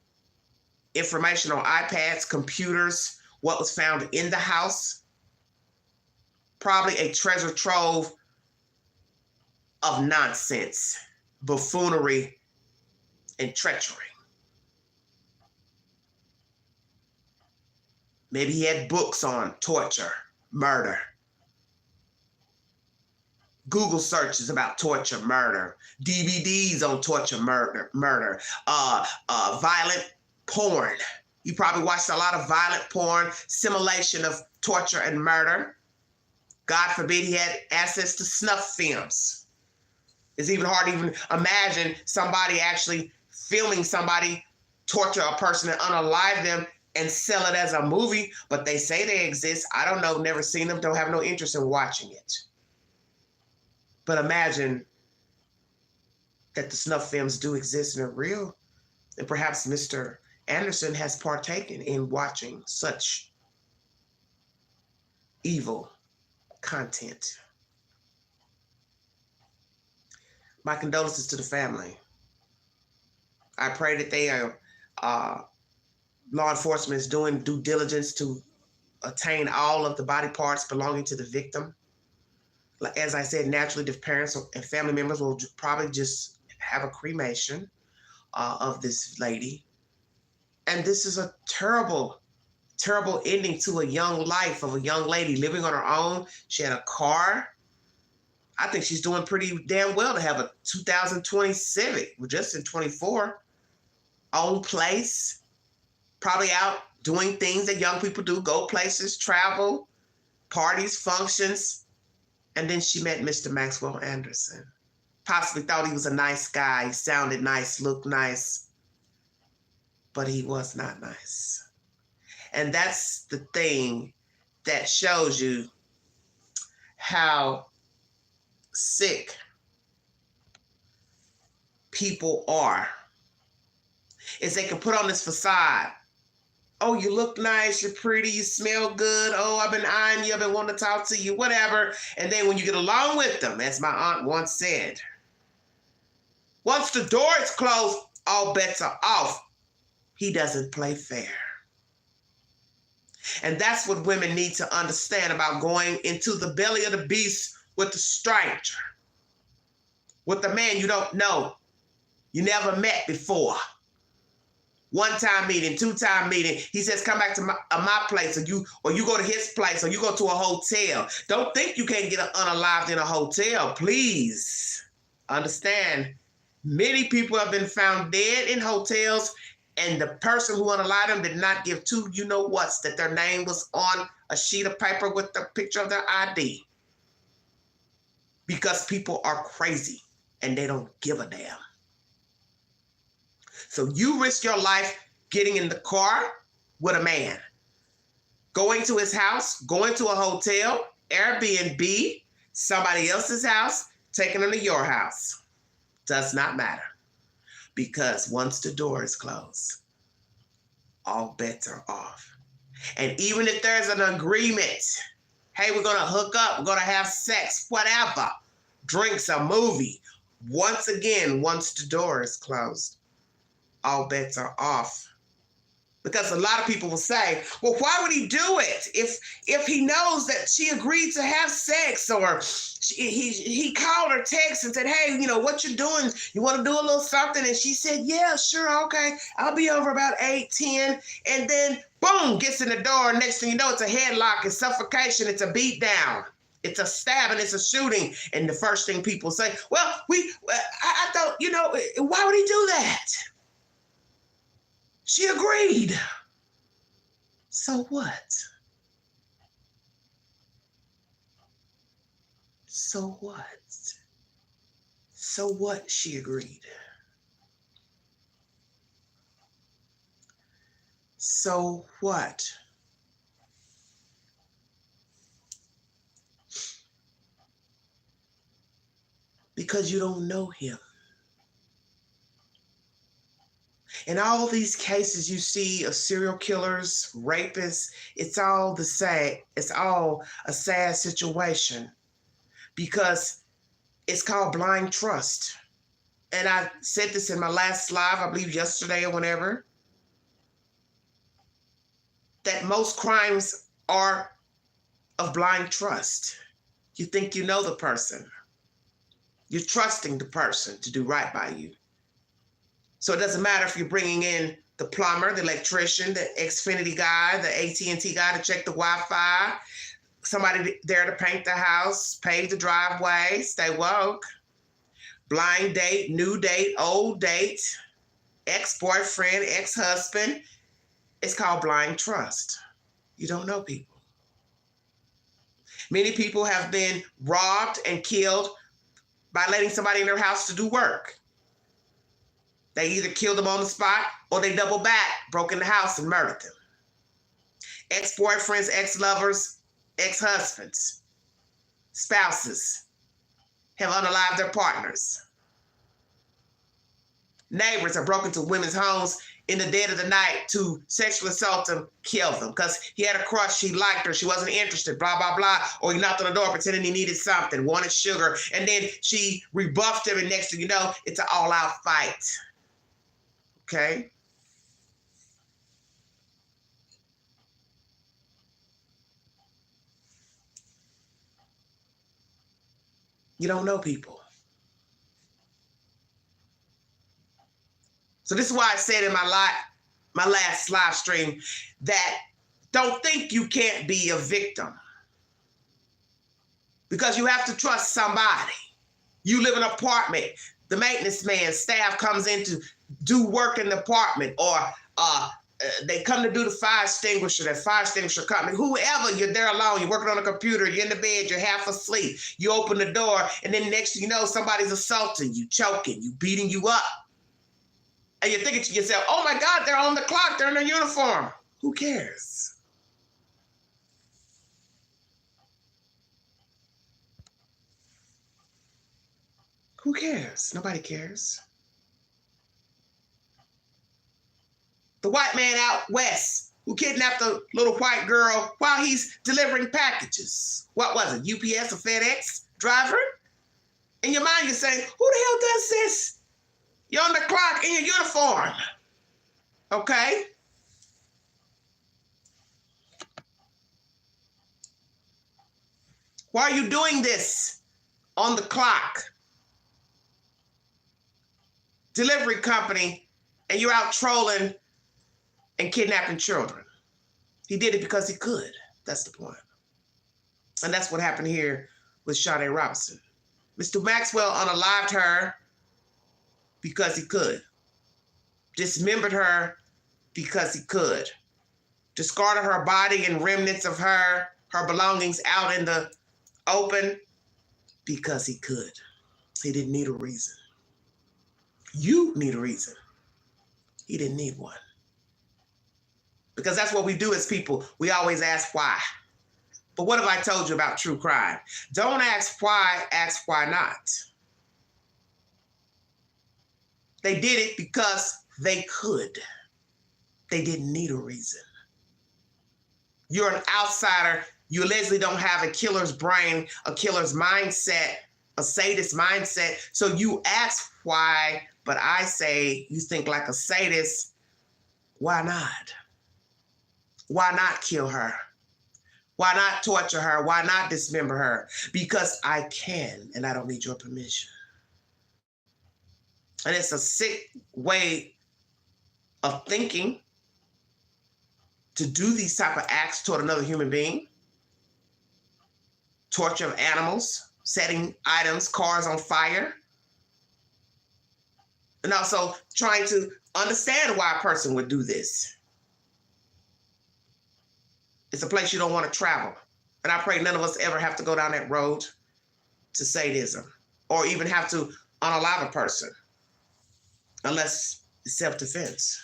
information on iPads, computers, what was found in the house. Probably a treasure trove of nonsense, buffoonery, and treachery. Maybe he had books on torture, murder. Google searches about torture, murder, DVDs on torture, murder, violent porn. You probably watched a lot of violent porn, simulation of torture and murder. God forbid he had access to snuff films. It's even hard to even imagine somebody actually filming somebody torture a person and unalive them and sell it as a movie, but they say they exist. I don't know, never seen them, don't have no interest in watching it. But imagine that the snuff films do exist and are real, and perhaps Mr. Anderson has partaken in watching such evil content. My condolences to the family. I pray that they are, law enforcement is doing due diligence to attain all of the body parts belonging to the victim. As I said, naturally, the parents and family members will probably just have a cremation of this lady. And this is a terrible, terrible ending to a young life of a young lady living on her own. She had a car. I think she's doing pretty damn well to have a 2020 Civic. We're just in 24. Own place. Probably out doing things that young people do. Go places, travel, parties, functions. And then she met Mr. Maxwell Anderson. Possibly thought he was a nice guy. He sounded nice, looked nice. But he was not nice. And that's the thing that shows you how sick people are. Is they can put on this facade. Oh, you look nice, you're pretty, you smell good. Oh, I've been eyeing you, I've been wanting to talk to you, whatever. And then when you get along with them, as my aunt once said, once the door is closed, all bets are off. He doesn't play fair. And that's what women need to understand about going into the belly of the beast with a stranger, with a man you don't know, you never met before. One-time meeting, two-time meeting. He says, come back to my place, or you go to his place, or you go to a hotel. Don't think you can't get unalived in a hotel. Please understand, many people have been found dead in hotels, and the person who unalived them did not give two you-know-whats that their name was on a sheet of paper with the picture of their ID. Because people are crazy, and they don't give a damn. So you risk your life getting in the car with a man, going to his house, going to a hotel, Airbnb, somebody else's house, taking them to your house. Does not matter. Because once the door is closed, all bets are off. And even if there's an agreement, hey, we're going to hook up, we're going to have sex, whatever, drinks, a movie. Once again, once the door is closed, all bets are off. Because a lot of people will say, well, why would he do it if he knows that she agreed to have sex, or he called her text and said, hey, what you doing? You want to do a little something? And she said, yeah, sure, okay. I'll be over about 8:10. And then, boom, gets in the door. Next thing you know, it's a headlock, it's suffocation, it's a beat down. It's a stabbing, it's a shooting. And the first thing people say, well, I thought, why would he do that? She agreed. So what? So what? So what? She agreed. So what? Because you don't know him. In all these cases you see of serial killers, rapists, it's all the same. It's all a sad situation because it's called blind trust. And I said this in my last live, I believe yesterday or whenever, that most crimes are of blind trust. You think you know the person. You're trusting the person to do right by you. So it doesn't matter if you're bringing in the plumber, the electrician, the Xfinity guy, the AT&T guy to check the Wi-Fi, somebody there to paint the house, pave the driveway, stay woke, blind date, new date, old date, ex-boyfriend, ex-husband. It's called blind trust. You don't know people. Many people have been robbed and killed by letting somebody in their house to do work. They either killed them on the spot or they double back, broke in the house and murdered them. Ex-boyfriends, ex-lovers, ex-husbands, spouses have unalived their partners. Neighbors have broken into women's homes in the dead of the night to sexually assault them, kill them, because he had a crush, he liked her, she wasn't interested, blah, blah, blah. Or he knocked on the door pretending he needed something, wanted sugar, and then she rebuffed him, and next thing you know, it's an all-out fight. Okay? You don't know people. So this is why I said in my last live stream that don't think you can't be a victim, because you have to trust somebody. You live in an apartment. The maintenance man, staff comes in to do work in the apartment, or they come to do the fire extinguisher, that fire extinguisher company, whoever, you're there alone, you're working on a computer, you're in the bed, you're half asleep. You open the door, and then next thing you know, somebody's assaulting you, choking you, beating you up. And you're thinking to yourself, oh my God, they're on the clock, they're in their uniform. Who cares? Who cares? Nobody cares. The white man out west who kidnapped a little white girl while he's delivering packages. What was it, UPS or FedEx driver? In your mind, you're saying, who the hell does this? You're on the clock in your uniform. Okay? Why are you doing this on the clock? Delivery company, and you're out trolling and kidnapping children. He did it because he could. That's the point. And that's what happened here with Sade Robinson. Mr. Maxwell unalived her because he could. Dismembered her because he could. Discarded her body and remnants of her belongings out in the open because he could. He didn't need a reason. You need a reason. He didn't need one. Because that's what we do as people. We always ask why. But what have I told you about true crime? Don't ask why, ask why not. They did it because they could. They didn't need a reason. You're an outsider. You allegedly don't have a killer's brain, a killer's mindset, a sadist mindset. So you ask why, but I say you think like a sadist. Why not? Why not kill her? Why not torture her? Why not dismember her? Because I can, and I don't need your permission. And it's a sick way of thinking to do these type of acts toward another human being. Torture of animals, setting items, cars on fire. And also trying to understand why a person would do this. It's a place you don't want to travel. And I pray none of us ever have to go down that road to sadism or even have to unalive a person unless it's self-defense.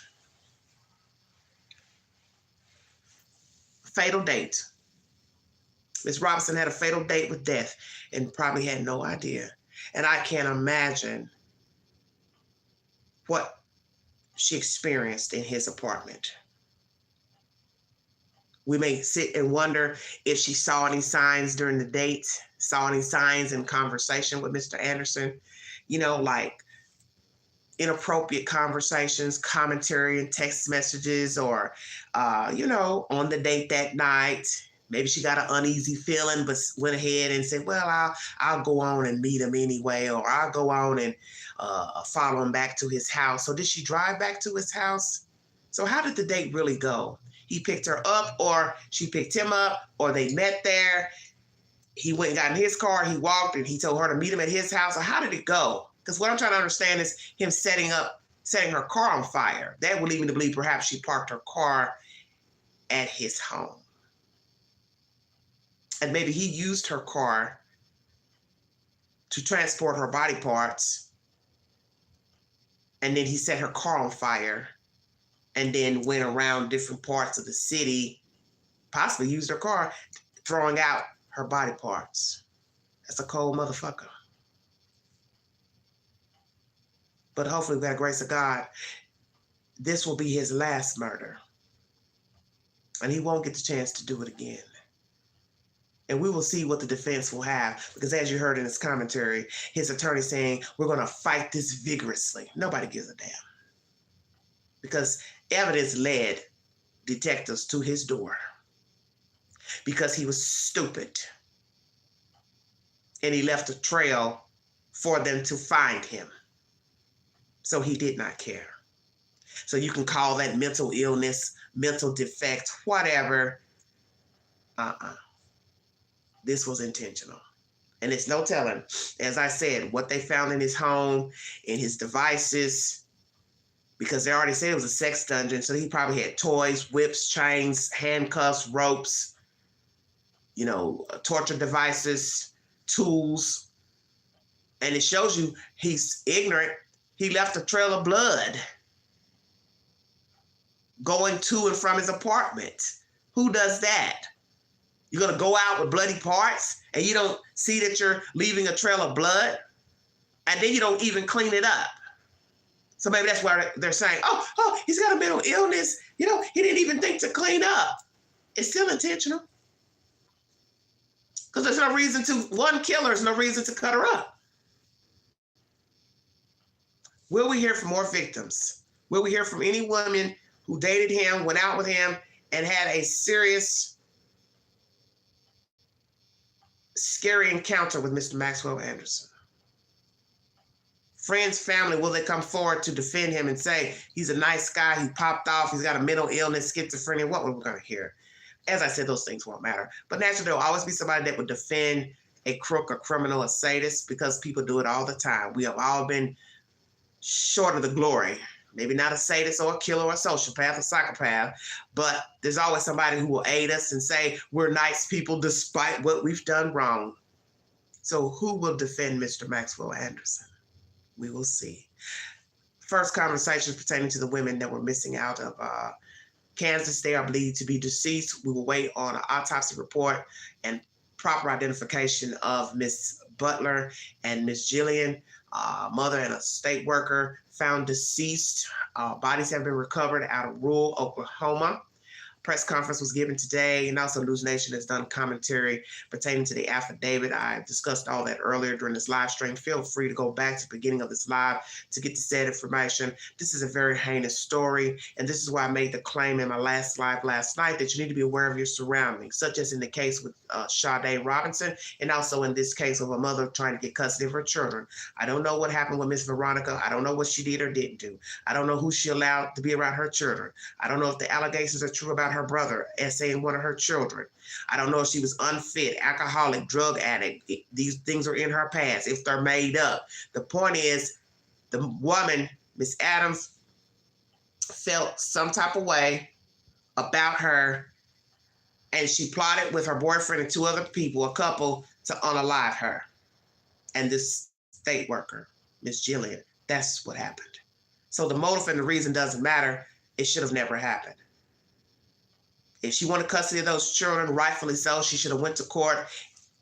Fatal date. Ms. Robinson had a fatal date with death and probably had no idea. And I can't imagine what she experienced in his apartment. We may sit and wonder if she saw any signs during the date, saw any signs in conversation with Mr. Anderson, like inappropriate conversations, commentary and text messages, or, on the date that night. Maybe she got an uneasy feeling, but went ahead and said, well, I'll go on and meet him anyway, or I'll go on and follow him back to his house. So did she drive back to his house? So how did the date really go? He picked her up, or she picked him up, or they met there. He went and got in his car, he walked, and he told her to meet him at his house. Or how did it go? Because what I'm trying to understand is him setting her car on fire. That would lead me to believe perhaps she parked her car at his home. And maybe he used her car to transport her body parts And then he set her car on fire and then went around different parts of the city, possibly used her car, throwing out her body parts. That's a cold motherfucker. But hopefully, by the grace of God, this will be his last murder. And he won't get the chance to do it again. And we will see what the defense will have. Because as you heard in his commentary, his attorney saying, we're going to fight this vigorously. Nobody gives a damn. Because evidence led detectives to his door. Because he was stupid. And he left a trail for them to find him. So he did not care. So you can call that mental illness, mental defect, whatever. This was intentional. And it's no telling, as I said, what they found in his home, in his devices, because they already said it was a sex dungeon. So he probably had toys, whips, chains, handcuffs, ropes, torture devices, tools. And it shows you he's ignorant. He left a trail of blood going to and from his apartment. Who does that? You're going to go out with bloody parts and you don't see that you're leaving a trail of blood, and then you don't even clean it up. So maybe that's why they're saying, oh, he's got a mental illness. He didn't even think to clean up. It's still intentional. Because there's no reason to, one killer, there's no reason to cut her up. Will we hear from more victims? Will we hear from any woman who dated him, went out with him, and had a serious, scary encounter with Mr. Maxwell Anderson? Friends, family, will they come forward to defend him and say, he's a nice guy, he popped off, he's got a mental illness, schizophrenia? What are we going to hear? As I said, those things won't matter. But naturally, there'll always be somebody that would defend a crook, a criminal, a sadist, because people do it all the time. We have all been short of the glory. Maybe not a sadist or a killer or a sociopath or psychopath, but there's always somebody who will aid us and say we're nice people despite what we've done wrong. So who will defend Mr. Maxwell Anderson? We will see. First conversations pertaining to the women that were missing out of Kansas. They are believed to be deceased. We will wait on an autopsy report and proper identification of Miss Butler and Miss Jillian, mother and a state worker, found deceased. Bodies have been recovered out of rural Oklahoma. Press conference was given today, and also News Nation has done commentary pertaining to the affidavit. I discussed all that earlier during this live stream. Feel free to go back to the beginning of this live to get the said information. This is a very heinous story, and this is why I made the claim in my last live last night that you need to be aware of your surroundings, such as in the case with Sade Robinson, and also in this case of a mother trying to get custody of her children. I don't know what happened with Miss Veronica. I don't know what she did or didn't do. I don't know who she allowed to be around her children. I don't know if the allegations are true about her brother essaying one of her children. I don't know if she was unfit, alcoholic, drug addict. These things are in her past, if they're made up. The point is, the woman, Miss Adams, felt some type of way about her, and she plotted with her boyfriend and two other people, a couple, to unalive her. And this state worker, Miss Jillian, that's what happened. So the motive and the reason doesn't matter. It should have never happened. If she wanted custody of those children, rightfully so, she should have went to court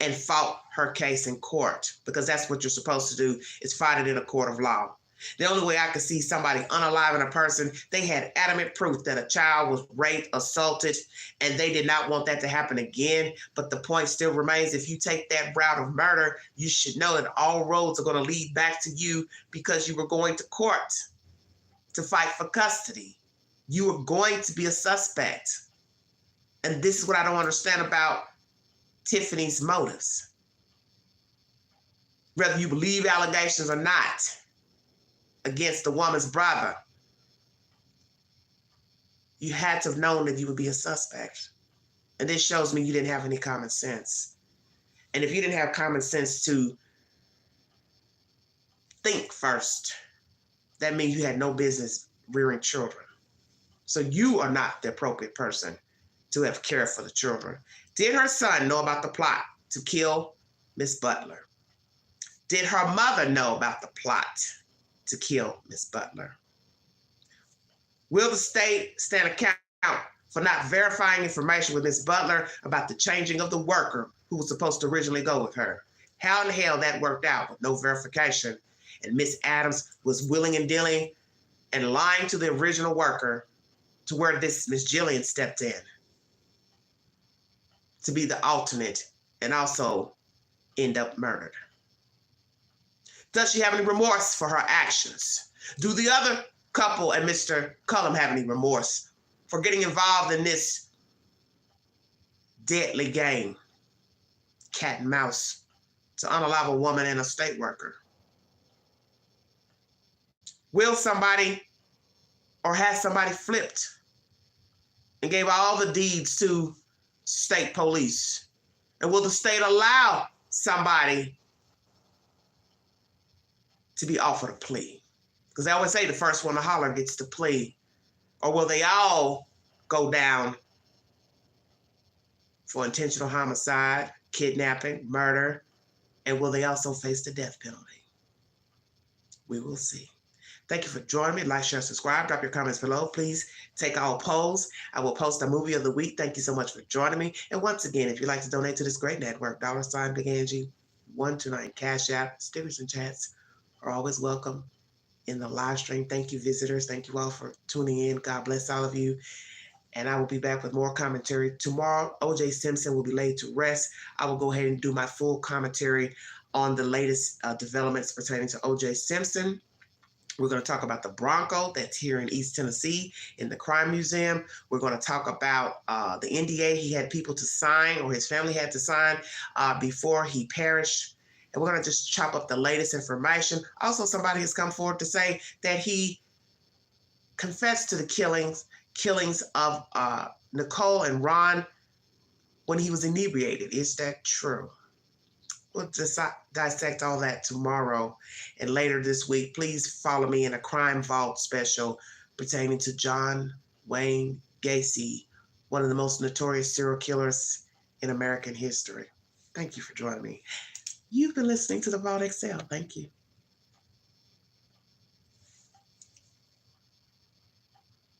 and fought her case in court, because that's what you're supposed to do, is fight it in a court of law. The only way I could see somebody unaliving a person, they had adamant proof that a child was raped, assaulted, and they did not want that to happen again. But the point still remains, if you take that route of murder, you should know that all roads are going to lead back to you, because you were going to court to fight for custody. You were going to be a suspect. And this is what I don't understand about Tifany's motives. Whether you believe allegations or not against the woman's brother, you had to have known that you would be a suspect. And this shows me you didn't have any common sense. And if you didn't have common sense to think first, that means you had no business rearing children. So you are not the appropriate person to have cared for the children. Did her son know about the plot to kill Miss Butler? Did her mother know about the plot to kill Miss Butler? Will the state stand account for not verifying information with Miss Butler about the changing of the worker who was supposed to originally go with her? How in the hell that worked out with no verification, and Miss Adams was willing and dealing and lying to the original worker to where this Miss Jillian stepped in to be the alternate and also end up murdered. Does she have any remorse for her actions? Do the other couple and Mr. Cullum have any remorse for getting involved in this deadly game, cat and mouse, to unalive a woman and a state worker? Will somebody, or has somebody flipped and gave all the deeds to state police? And will the state allow somebody to be offered a plea? Because they always say the first one to holler gets the plea. Or will they all go down for intentional homicide, kidnapping, murder, and will they also face the death penalty? We will see. Thank you for joining me. Like, share, subscribe. Drop your comments below. Please take all polls. I will post a movie of the week. Thank you so much for joining me. And once again, if you'd like to donate to this great network, $ Big Angie 129 Cash App, stickers and chats are always welcome in the live stream. Thank you, visitors. Thank you all for tuning in. God bless all of you. And I will be back with more commentary. Tomorrow, O.J. Simpson will be laid to rest. I will go ahead and do my full commentary on the latest developments pertaining to O.J. Simpson. We're going to talk about the Bronco that's here in East Tennessee in the Crime Museum. We're going to talk about the NDA he had people to sign, or his family had to sign before he perished. And we're going to just chop up the latest information. Also, somebody has come forward to say that he confessed to the killings of Nicole and Ron when he was inebriated. Is that true? We'll just dissect all that tomorrow and later this week. Please follow me in a Crime Vault special pertaining to John Wayne Gacy, one of the most notorious serial killers in American history. Thank you for joining me. You've been listening to the Vault XL. Thank you.